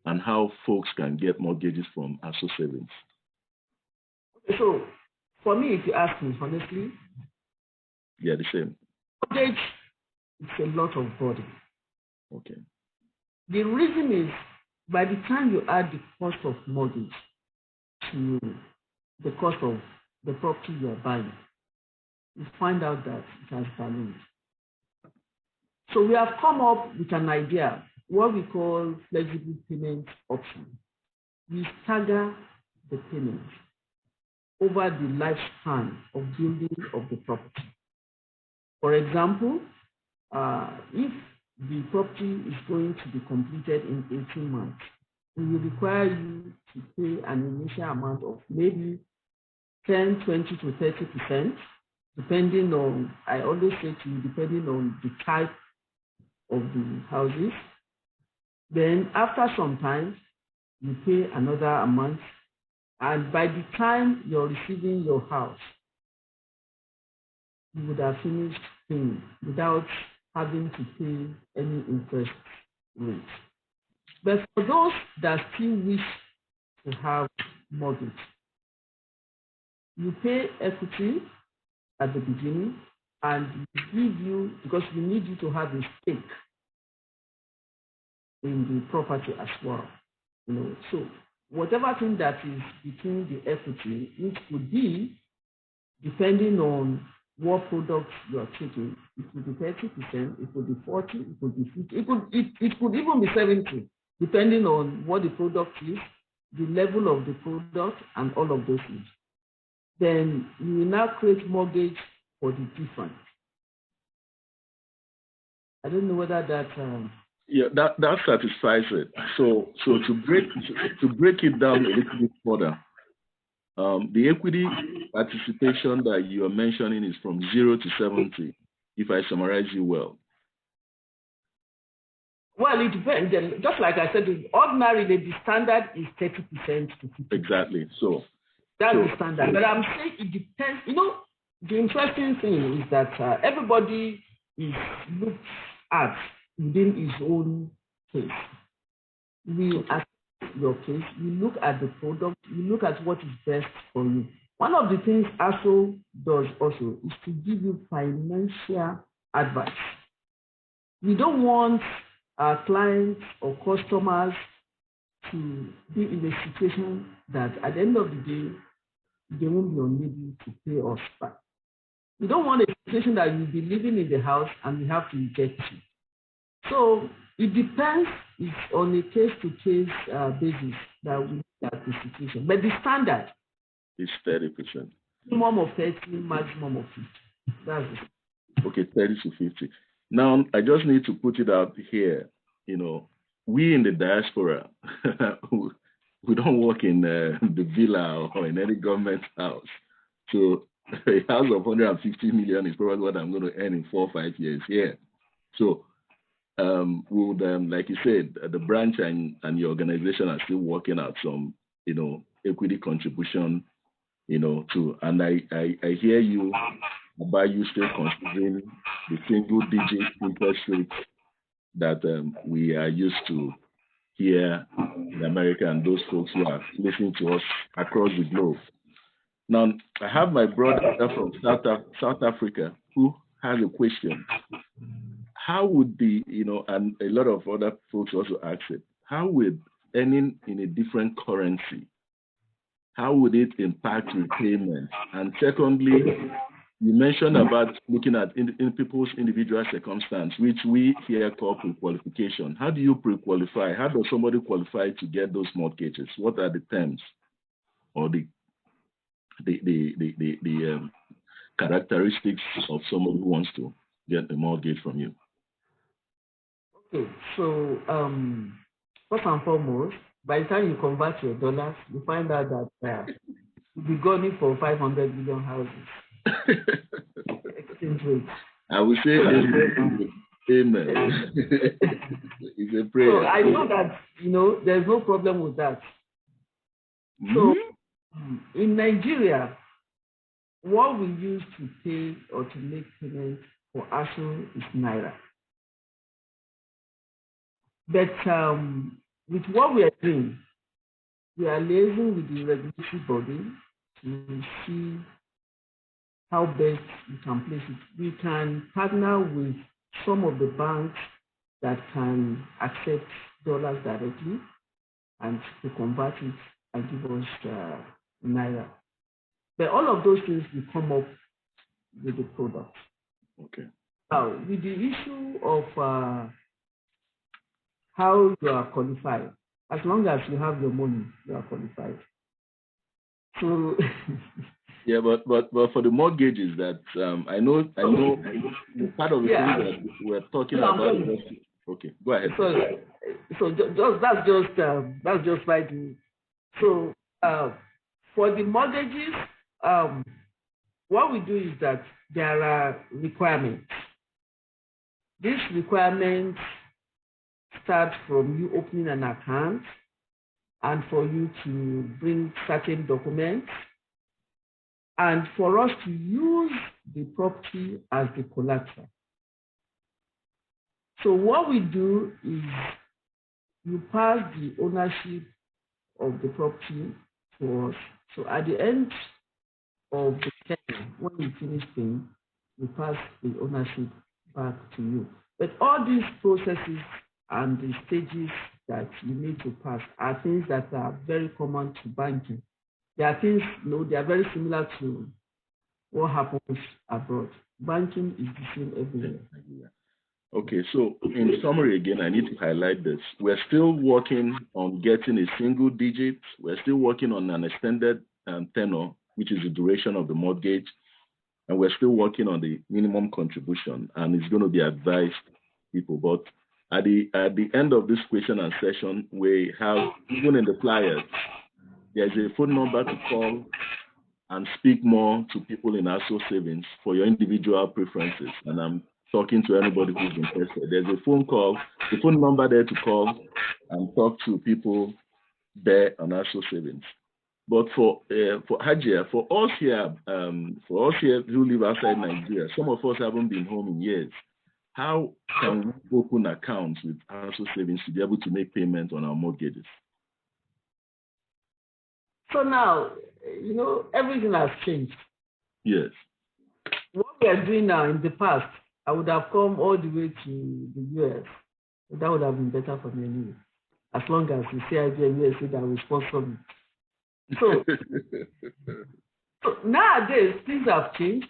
and how folks can get mortgages from ASO Savings? So, for me, if you ask me honestly, yeah, the same. Mortgage, it's a lot of burden. Okay. The reason is, by the time you add the cost of mortgage to the cost of the property you are buying, you find out that it has ballooned. So we have come up with an idea, what we call flexible payment option. We stagger the payment over the lifespan of building of the property. For example, if the property is going to be completed in 18 months, we will require you to pay an initial amount of maybe 10, 20 to 30%, depending on, I always say to you, depending on the type of the houses. Then after some time, you pay another amount. And by the time you're receiving your house, you would have finished paying without having to pay any interest rate. But for those that still wish to have mortgage, you pay equity at the beginning, and we give you, because we need you to have a stake in the property as well. So whatever thing that is between the equity, which could be, depending on what products you are taking, it could be 30%, it could be 40, it could be 50, it could even be 70, depending on what the product is, the level of the product, and all of those things. Then you will now create mortgage for the difference. I don't know whether that. Yeah, that satisfies it. So to break it down a little bit further, the equity participation that you are mentioning is from 0 to 70, if I summarize you well. Well, it depends. Just like I said, ordinarily the standard is 30% to 50%. Exactly. So that's the standard. But I'm saying it depends. The interesting thing is that everybody is looked at within his own case. We assess your case, we look at the product, we look at what is best for you. One of the things ASO does also is to give you financial advice. We don't want our clients or customers to be in a situation that at the end of the day, they won't be unable to pay us back. We don't want a situation that you'll be living in the house and we have to reject you. So it depends. It's on a case-to-case basis that we look at the situation. But the standard is 30%. Minimum of 30, maximum of 50. That's it. Okay, 30 to 50. Now, I just need to put it out here. We in the diaspora, we don't work in the villa or in any government house. So a house of 150 million is probably what I'm going to earn in 4 or 5 years here. So we would, like you said, the branch and your organization are still working out some, equity contribution, to, and I hear you about you still considering the single-digit interest rates that we are used to here in America and those folks who are listening to us across the globe. Now, I have my brother from South Africa who has a question. How would and a lot of other folks also ask it, how would earning in a different currency, how would it impact repayment? And secondly, you mentioned about looking at in people's individual circumstance, which we here call pre-qualification. How do you pre-qualify? How does somebody qualify to get those mortgages? What are the terms or the characteristics of someone who wants to get a mortgage from you? Okay, so first and foremost, by the time you convert your dollars, you find out that you'll be going for 500 million houses. Exchange rate. I would say amen. It's a prayer. So I know that there's no problem with that. Mm-hmm. So in Nigeria, what we use to pay or to make payments for ASO is Naira. But with what we are doing, we are liaising with the regulatory body to see how best we can place it. We can partner with some of the banks that can accept dollars directly and to convert it and give us Naira. But all of those things will come up with the product. Okay. Now, with the issue of how you are qualified, as long as you have your money, you are qualified. So yeah, but for the mortgages that I know part of the thing that we're talking about. Okay, go ahead. So that's just right. So for the mortgages, what we do is that there are requirements. These requirements start from you opening an account and for you to bring certain documents and for us to use the property as the collateral. So what we do is you pass the ownership of the property to us. So at the end of the term, when you finish paying, we pass the ownership back to you. But all these processes and the stages that you need to pass are things that are very common to banking. There are things, they are very similar to what happens abroad. Banking is the same everywhere. Okay, so in summary again, I need to highlight this. We're still working on getting a single digit. We're still working on an extended tenor, which is the duration of the mortgage. And we're still working on the minimum contribution, and it's going to be advised people. But at the end of this question and session, we have, even in the flyers, there's a phone number to call and speak more to people in ASO savings for your individual preferences. And I'm talking to anybody who's interested. There's a phone number there to call and talk to people there on ASO savings. But for Hajia, for us here who live outside Nigeria, some of us haven't been home in years. How can we open accounts with ASO savings to be able to make payments on our mortgages? So now, everything has changed. Yes. What we are doing now, in the past, I would have come all the way to the US. That would have been better for me anyway, as long as the CIBN USA that will sponsor me. So nowadays, things have changed.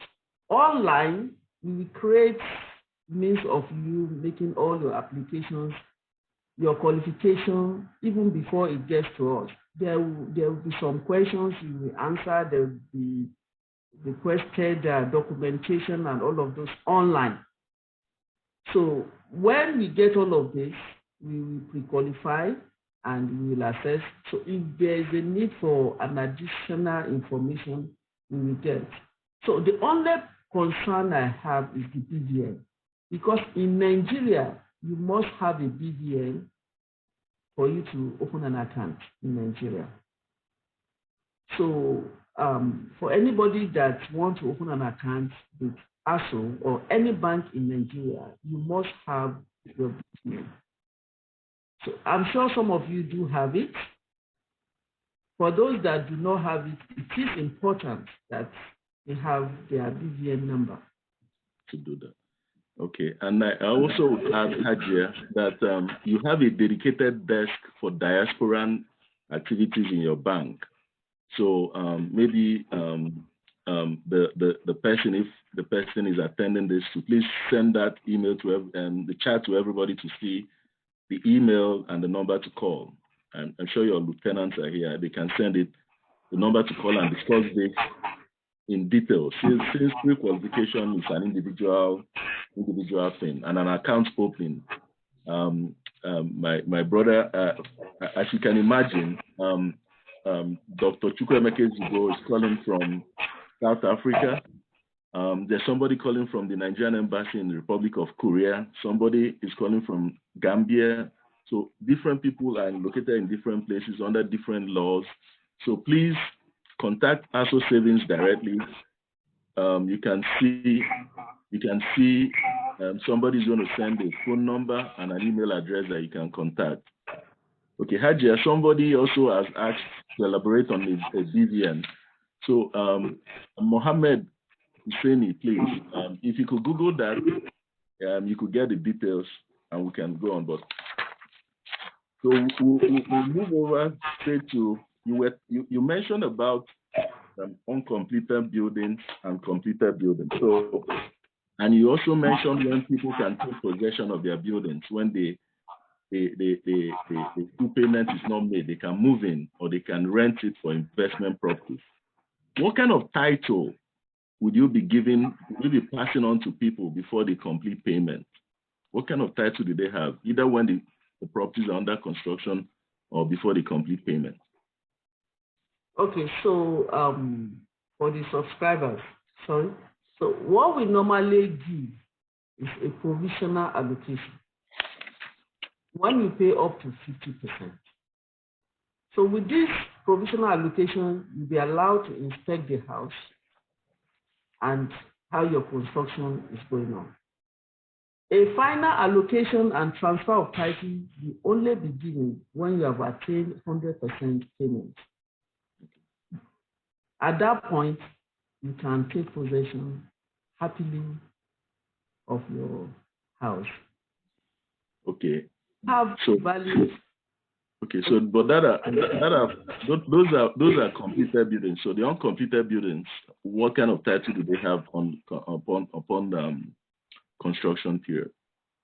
Online, we will create means of you making all your applications, your qualification, even before it gets to us. There will be some questions you will answer. There will be requested documentation and all of those online. So when we get all of this, we will pre-qualify and we will assess. So if there is a need for an additional information, we will get. So the only concern I have is the BVN, because in Nigeria, you must have a BVN for you to open an account in Nigeria. So for anybody that wants to open an account with ASO or any bank in Nigeria, you must have your BVN. So I'm sure some of you do have it. For those that do not have it, it is important that they have their BVN number. To do that. Okay, and I also would add, Hajia, that you have a dedicated desk for diasporan activities in your bank. So maybe the person, if the person is attending this, to please send that email to the chat to everybody to see the email and the number to call. I'm sure your lieutenants are here. They can send it, the number to call and discuss this in detail. Since pre-qualification is an individual thing, and an account opening. My brother, as you can imagine, Dr. Chukwuemeka Zigo is calling from South Africa. There's somebody calling from the Nigerian embassy in the Republic of Korea. Somebody is calling from Gambia. So different people are located in different places under different laws. So please contact ASO Savings directly. You can see somebody's going to send a phone number and an email address that you can contact. Okay, Hajia, somebody also has asked to elaborate on a BVN. So Mohammed Husseini, please, if you could Google that, you could get the details and we can go on. But so we'll move over straight to, you mentioned about uncompleted buildings and completed buildings. So, and you also mentioned when people can take possession of their buildings, when the full payment is not made, they can move in or they can rent it for investment properties. What kind of title would you be giving, would you be passing on to people before they complete payment? What kind of title do they have, either when the properties are under construction or before they complete payment? Okay, so for the subscribers. Sorry. So what we normally give is a provisional allocation when you pay up to 50%. So with this provisional allocation, you'll be allowed to inspect the house and how your construction is going on. A final allocation and transfer of title will only be given when you have attained 100% payment. At that point, you can take possession happily of your house. Okay. Have value. Okay, so but those are completed buildings. So the uncompleted buildings, what kind of title do they have upon construction period?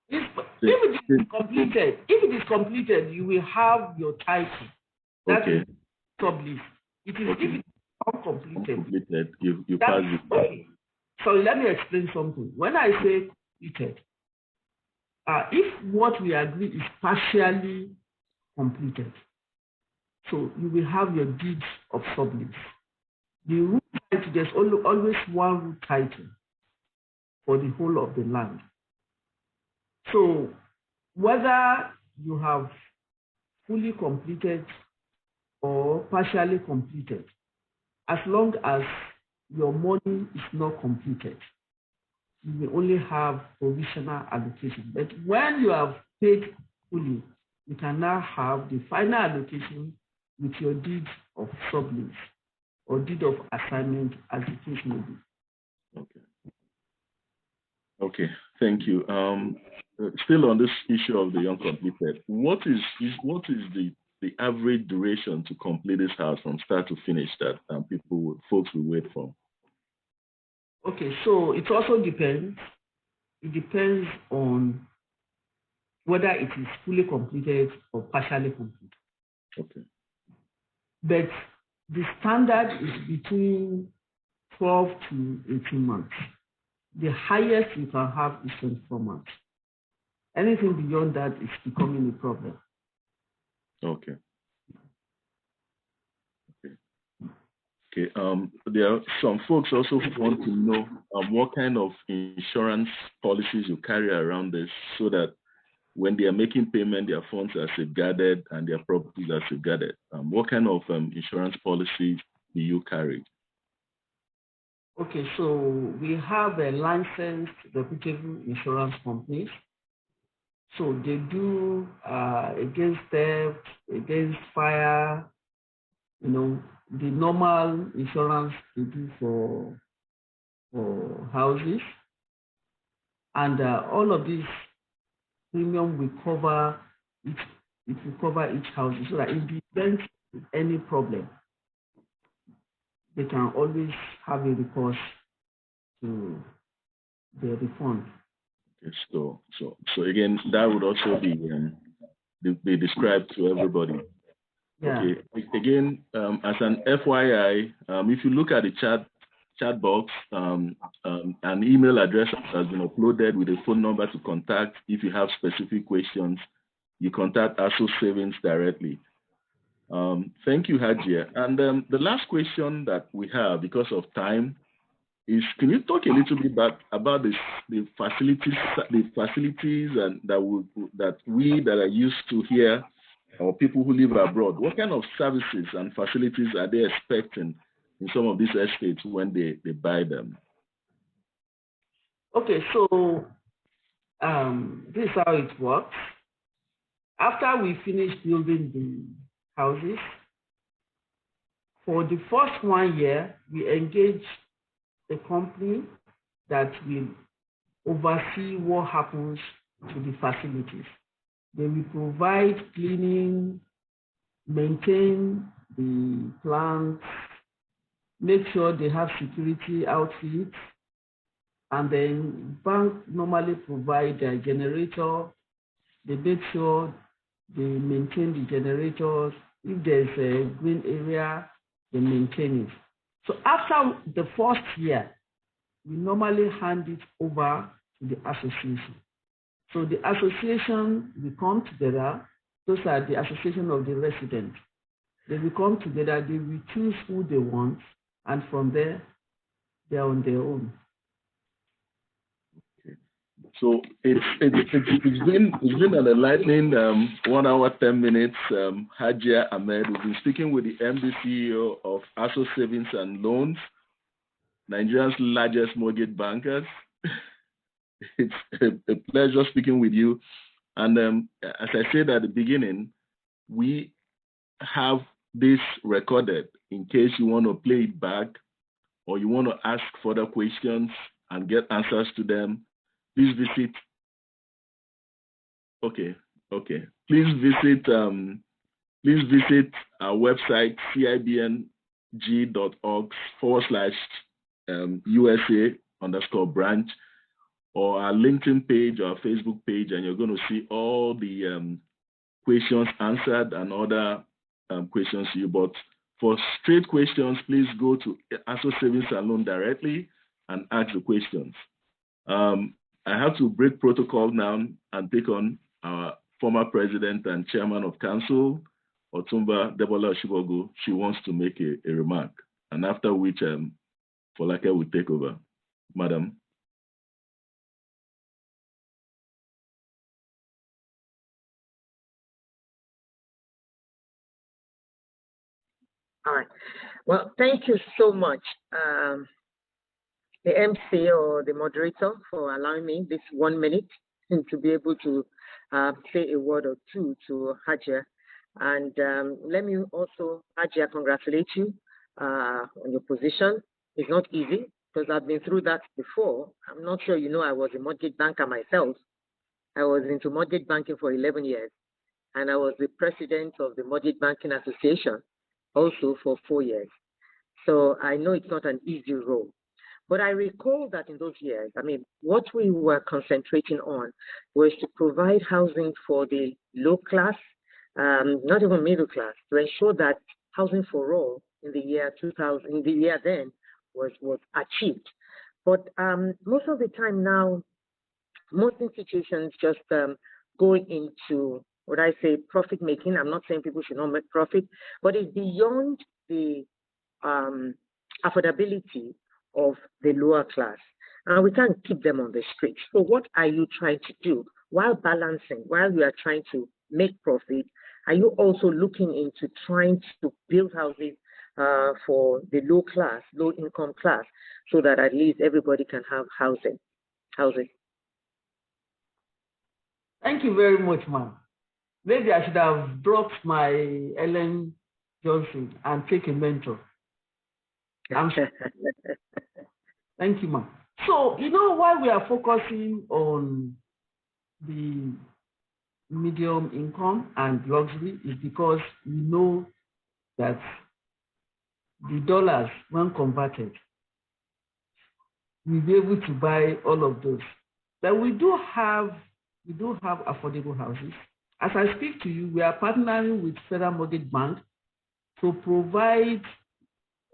If it is completed, you will have your title. That okay. is sublease. It is okay. If it is uncompleted. You pass it. Okay. So let me explain something. When I say completed, if what we agree is partially completed, so you will have your deeds of sublease. The root title, there's always one root title for the whole of the land. So whether you have fully completed or partially completed, as long as your money is not completed, you will only have provisional allocation. But when you have paid fully, you can now have the final allocation with your deed of sublease or deed of assignment, as the case may be. Okay, thank you. Still on this issue of the uncompleted, what is the average duration to complete this house from start to finish that folks will wait for? Okay, so it also depends. It depends on whether it is fully completed or partially completed. Okay. But the standard is between 12 to 18 months. The highest you can have is 24 months. Anything beyond that is becoming a problem. Okay. Okay. There are some folks also want to know what kind of insurance policies you carry around this, so that when they are making payment, their funds are safeguarded and their properties are safeguarded. What kind of insurance policies do you carry? Okay, so we have a licensed, reputable insurance companies. So they do against theft, against fire, the normal insurance they do for houses. And all of these premium will cover each house, so that in the event of any problem, they can always have a recourse to the refund. Okay, so again, that would also be described to everybody. Yeah. Okay. Again, as an FYI, if you look at the chat box, an email address has been uploaded with a phone number to contact. If you have specific questions, you contact ASO Savings directly. Thank you, Hajia. And the last question that we have, because of time, is can you talk a little bit about the facilities and that we that are used to here, or people who live abroad, what kind of services and facilities are they expecting in some of these estates when they buy them? Okay, so this is how it works. After we finish building the houses, for the first 1 year, we engage a company that will oversee what happens to the facilities. They will provide cleaning, maintain the plants, make sure they have security outfits, and then bank normally provide their generator. They make sure they maintain the generators. If there's a green area, they maintain it. So after the first year, we normally hand it over to the association. So the association will come together. Those are the association of the residents. They will come together. They will choose who they want, And from there, they're on their own. So it's been an enlightening 1 hour 10 minutes. Hajia Ahmed, we've been speaking with the MD CEO of ASO Savings and Loans, Nigeria's largest mortgage bankers. It's a pleasure speaking with you. And as I said at the beginning, we have this recorded in case you want to play it back or you want to ask further questions and get answers to them. Please visit. Please visit our website cibng.org/USA_branch or our LinkedIn page or our Facebook page, and you're going to see all the questions answered and other questions to you. But for straight questions, please go to ASO Savings and Loan directly and ask the questions. I have to break protocol now and take on our former president and chairman of council, Otumba Debola Oshibogu. She wants to make a remark, and after which Folake will take over. Madam. All right. Well, thank you so much, the MC or the moderator, for allowing me this 1 minute to be able to say a word or two to Hajia. And let me also, Hajia, congratulate you on your position. It's not easy because I've been through that before. I'm not sure you know I was a mortgage banker myself. I was into mortgage banking for 11 years, and I was the president of the Mortgage Banking Association also for 4 years. So I know it's not an easy role. But I recall that in those years, I mean, what we were concentrating on was to provide housing for the low class, not even middle class, to ensure that housing for all in the year 2000, in the year then, was achieved. But most of the time now, most institutions just go into what I say profit making. I'm not saying people should not make profit, but it's beyond the affordability of the lower class. And we can't keep them on the street. So what are you trying to do while balancing, while you are trying to make profit? Are you also looking into trying to build houses for the low class, low income class, so that at least everybody can have housing? Thank you very much, ma'am. Maybe I should have dropped my Ellen Johnson and take a mentor. Thank you, ma'am. So, you know why we are focusing on the medium income and luxury is because we know that the dollars, when converted, we'll be able to buy all of those. But we do have affordable houses. As I speak to you, we are partnering with Federal Mortgage Bank to provide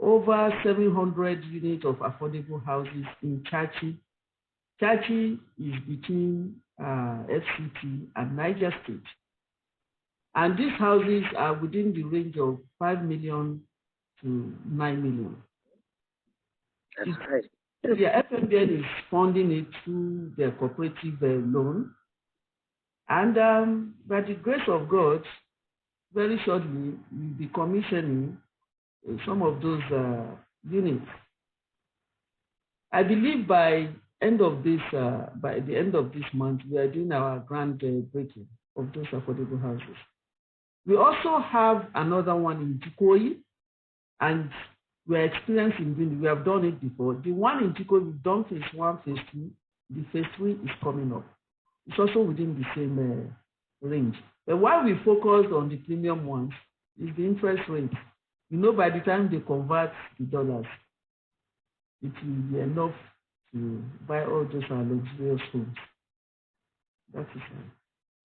over 700 units of affordable houses in Chachi. Chachi is between FCT and Niger State. And these houses are within the range of 5 million to 9 million. That's right. The FMBN is funding it through their cooperative loan. And by the grace of God, very shortly, we'll be commissioning some of those units. I believe by the end of this month, we are doing our grand breaking of those affordable houses. We also have another one in Jikoyi, and we're experiencing doing it. We have done it before. The one in Jikoyi, we've done phase 1, phase 2. The phase 3 is coming up. It's also within the same range. But why we focus on the premium ones is the interest rate. You know, by the time they convert the dollars, it will be enough to buy all those luxurious homes. That is all.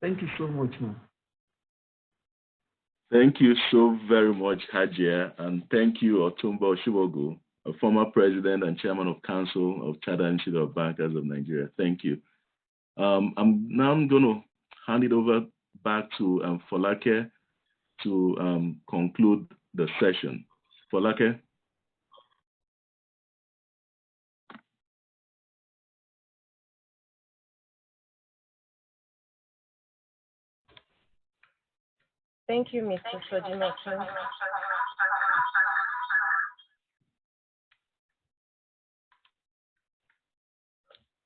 Thank you so much, ma'am. Thank you so very much, Hajia, and thank you, Otumba Oshibogu, a former president and chairman of council of Chartered Institute of Bankers of Nigeria. Thank you. I'm going to hand it over back to Folake to conclude the session. Folake? Thank you, Mr. Sojimatsu.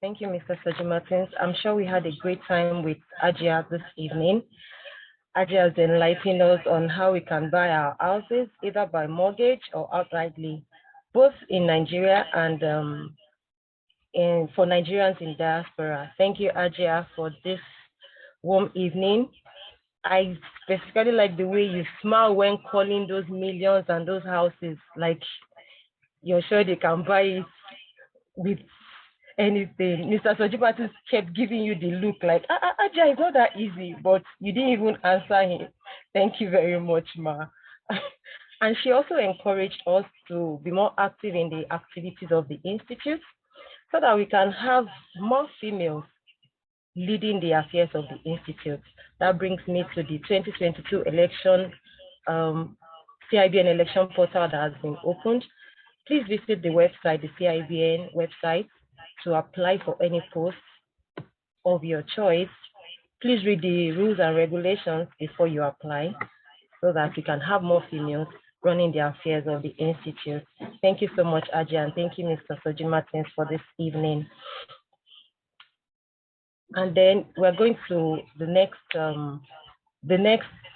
Thank you, Mr. Sojimatsu. I'm sure we had a great time with Hajia this evening. Hajia has enlightened us on how we can buy our houses, either by mortgage or outrightly, both in Nigeria and for Nigerians in diaspora. Thank you, Hajia, for this warm evening. I specifically like the way you smile when calling those millions and those houses. Like you're sure they can buy it with anything. Mr. Sojipatu kept giving you the look like, Aja, it's not that easy, but you didn't even answer him. Thank you very much, Ma. And she also encouraged us to be more active in the activities of the Institute so that we can have more females leading the affairs of the Institute. That brings me to the 2022 election, CIBN election portal that has been opened. Please visit the website, the CIBN website, to apply for any post of your choice. Please read the rules and regulations before you apply so that we can have more females running the affairs of the Institute. Thank you so much, Hajia, and thank you, Mr. Soji Martins, for this evening. And then we're going to the next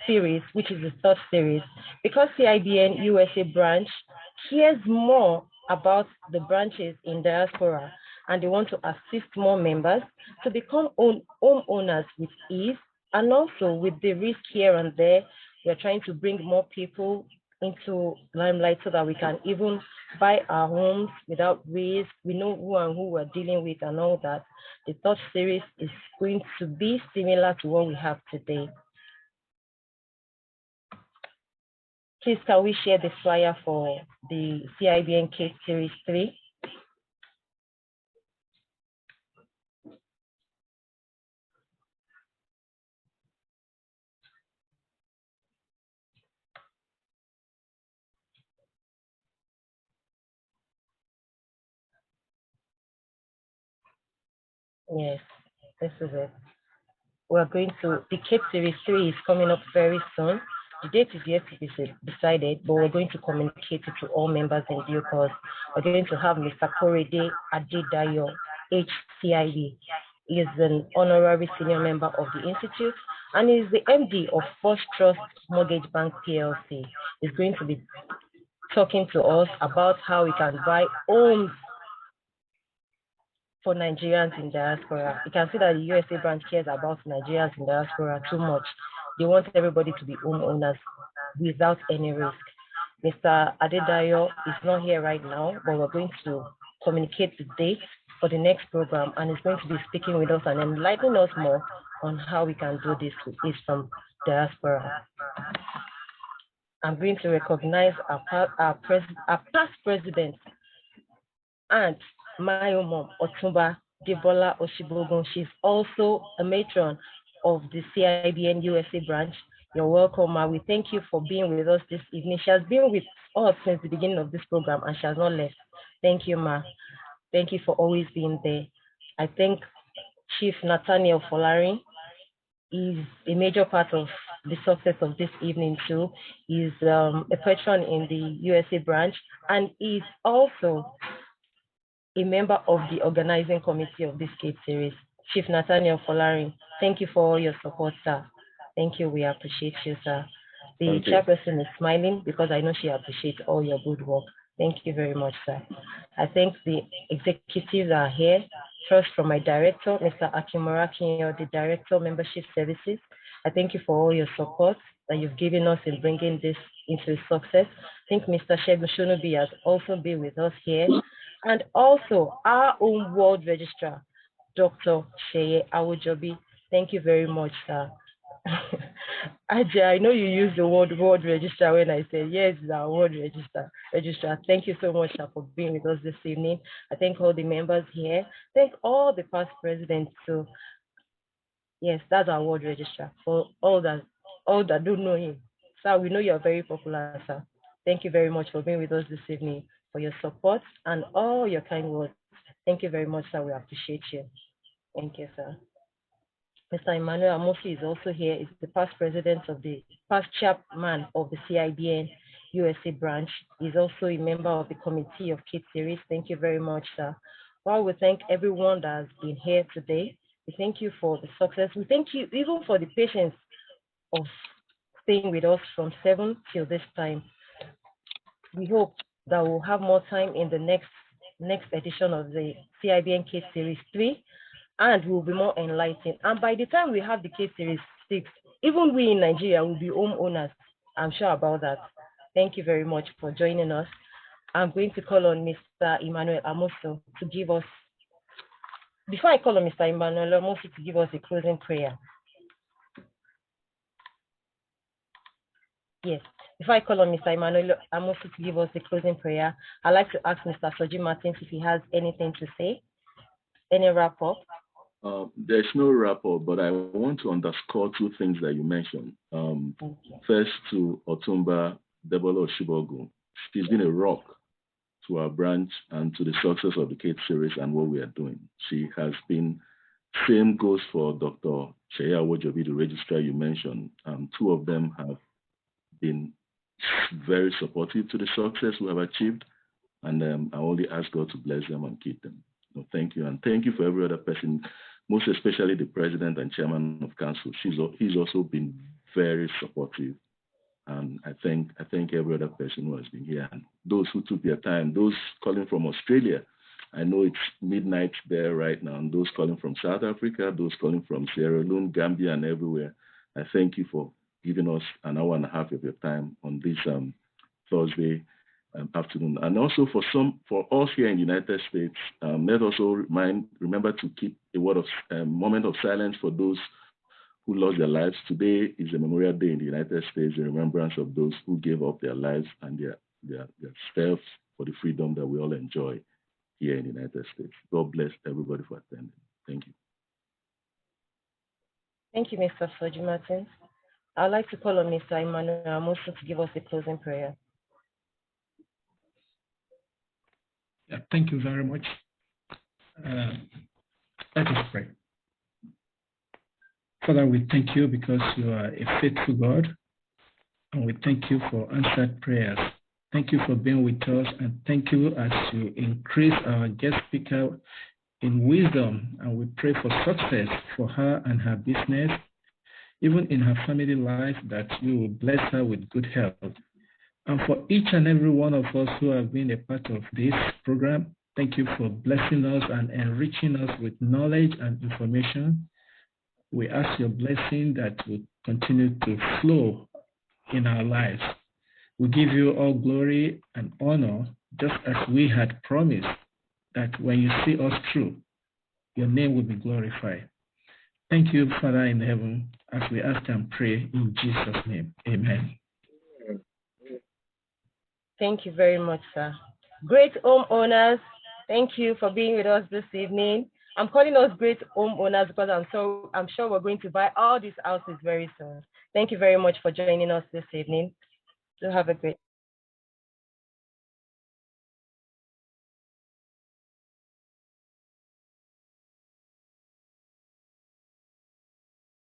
series, which is the third series, because CIBN USA branch cares more about the branches in diaspora and they want to assist more members to become homeowners with ease and also with the risk here and there. We're trying to bring more people into limelight so that we can even buy our homes without risk. We know who and who we're dealing with and all that. The third series is going to be similar to what we have today. Please, can we share the flyer for the CIBN CATE Series 3? Yes, this is it. We're going to, the CATE Series 3 is coming up very soon. The date is yet to be decided, but we're going to communicate it to all members in due course. We're going to have Mr. Korede Adedayo, HCIB. He is an honorary senior member of the Institute and is the MD of First Trust Mortgage Bank PLC. He's going to be talking to us about how we can buy homes for Nigerians in diaspora. You can see that the USA branch cares about Nigerians in diaspora too much. They want everybody to be homeowners without any risk. Mr. Adedayo is not here right now, but we're going to communicate the date for the next program, and he's going to be speaking with us and enlightening us more on how we can do this with ease from diaspora. I'm going to recognize our past president and my mom, Otumba Debola Oshibogun. She's also a matron of the CIBN USA branch. You're welcome, Ma. We thank you for being with us this evening. She has been with us since the beginning of this program and she has not left. Thank you, Ma. Thank you for always being there. I thank Chief Nathaniel Folari. Is a major part of the success of this evening too. He's a patron in the USA branch and is also a member of the organizing committee of this CATE series. Chief Nathaniel Folari, thank you for all your support, sir. Thank you, we appreciate you, sir. The chairperson is smiling because I know she appreciates all your good work. Thank you very much, sir. I think the executives are here. First, from my director, Mr. Akimura Kinyo, the Director of Membership Services. I thank you for all your support that you've given us in bringing this into success. I think Mr. Shegun Shunubi has also been with us here. And also our own World Registrar, Dr. Sheye Awojobi. Thank you very much, sir. Ajay, I know you use the word World Registrar when I say yes, it's our World Registrar. Thank you so much, sir, for being with us this evening. I thank all the members here. Thank all the past presidents too. Yes, that's our World Registrar. For all that don't know him. Sir, we know you're very popular, sir. Thank you very much for being with us this evening, for your support and all your kind words. Thank you very much, sir. We appreciate you. Thank you, sir. Mr. Emmanuel Amosi is also here. Is the past past chairman of the CIBN USA branch. He's also a member of the committee of CATE series. Thank you very much, sir. While we thank everyone that has been here today, we thank you for the success. We thank you even for the patience of staying with us from 7 till this time. We hope that we'll have more time in the next edition of the CIBN Case Series 3, and we'll be more enlightened. And by the time we have the Case Series 6, even we in Nigeria will be homeowners. I'm sure about that. Thank you very much for joining us. I'm going to call on Mr. Emmanuel Amoso to give us, before I call on Mr. Emmanuel Amoso to give us a closing prayer. Yes. Before I call on Mr. Emmanuel Amoso to give us a closing prayer, I'd like to ask Mr. Soji Martins if he has anything to say. Any wrap-up? There's no wrap-up, but I want to underscore two things that you mentioned. First, to Otumba Debola Oshibogu. She's been a rock to our branch and to the success of the CATE series and what we are doing. She has been, same goes for Dr. Sheya Wojobi, the registrar you mentioned. Two of them have been very supportive to the success we have achieved, and I only ask God to bless them and keep them. So thank you, and thank you for every other person, most especially the president and chairman of council. He's also been very supportive, and I thank every other person who has been here, and those who took their time, those calling from Australia. I know it's midnight there right now, and those calling from South Africa, those calling from Sierra Leone, Gambia, and everywhere. I thank you for giving us an hour and a half of your time on this Thursday afternoon. And also for us here in the United States, let us all remember to keep a moment of silence for those who lost their lives. Today is a Memorial Day in the United States, in remembrance of those who gave up their lives and their selves for the freedom that we all enjoy here in the United States. God bless everybody for attending. Thank you. Thank you, Mr. Soji Martins. I'd like to call on Mr. Emmanuel Amoso to give us a closing prayer. Yeah, thank you very much. Let us pray. Father, we thank you because you are a faithful God, and we thank you for answered prayers. Thank you for being with us, and thank you as you increase our guest speaker in wisdom, and we pray for success for her and her business, even in her family life, that you will bless her with good health. And for each and every one of us who have been a part of this program, thank you for blessing us and enriching us with knowledge and information. We ask your blessing that will continue to flow in our lives. We give you all glory and honor, just as we had promised that when you see us through, your name will be glorified. Thank you, Father in heaven, as we ask and pray in Jesus' name. Amen. Thank you very much, sir. Great homeowners, thank you for being with us this evening. I'm calling us great homeowners because I'm sure we're going to buy all these houses very soon. Thank you very much for joining us this evening. Do have a great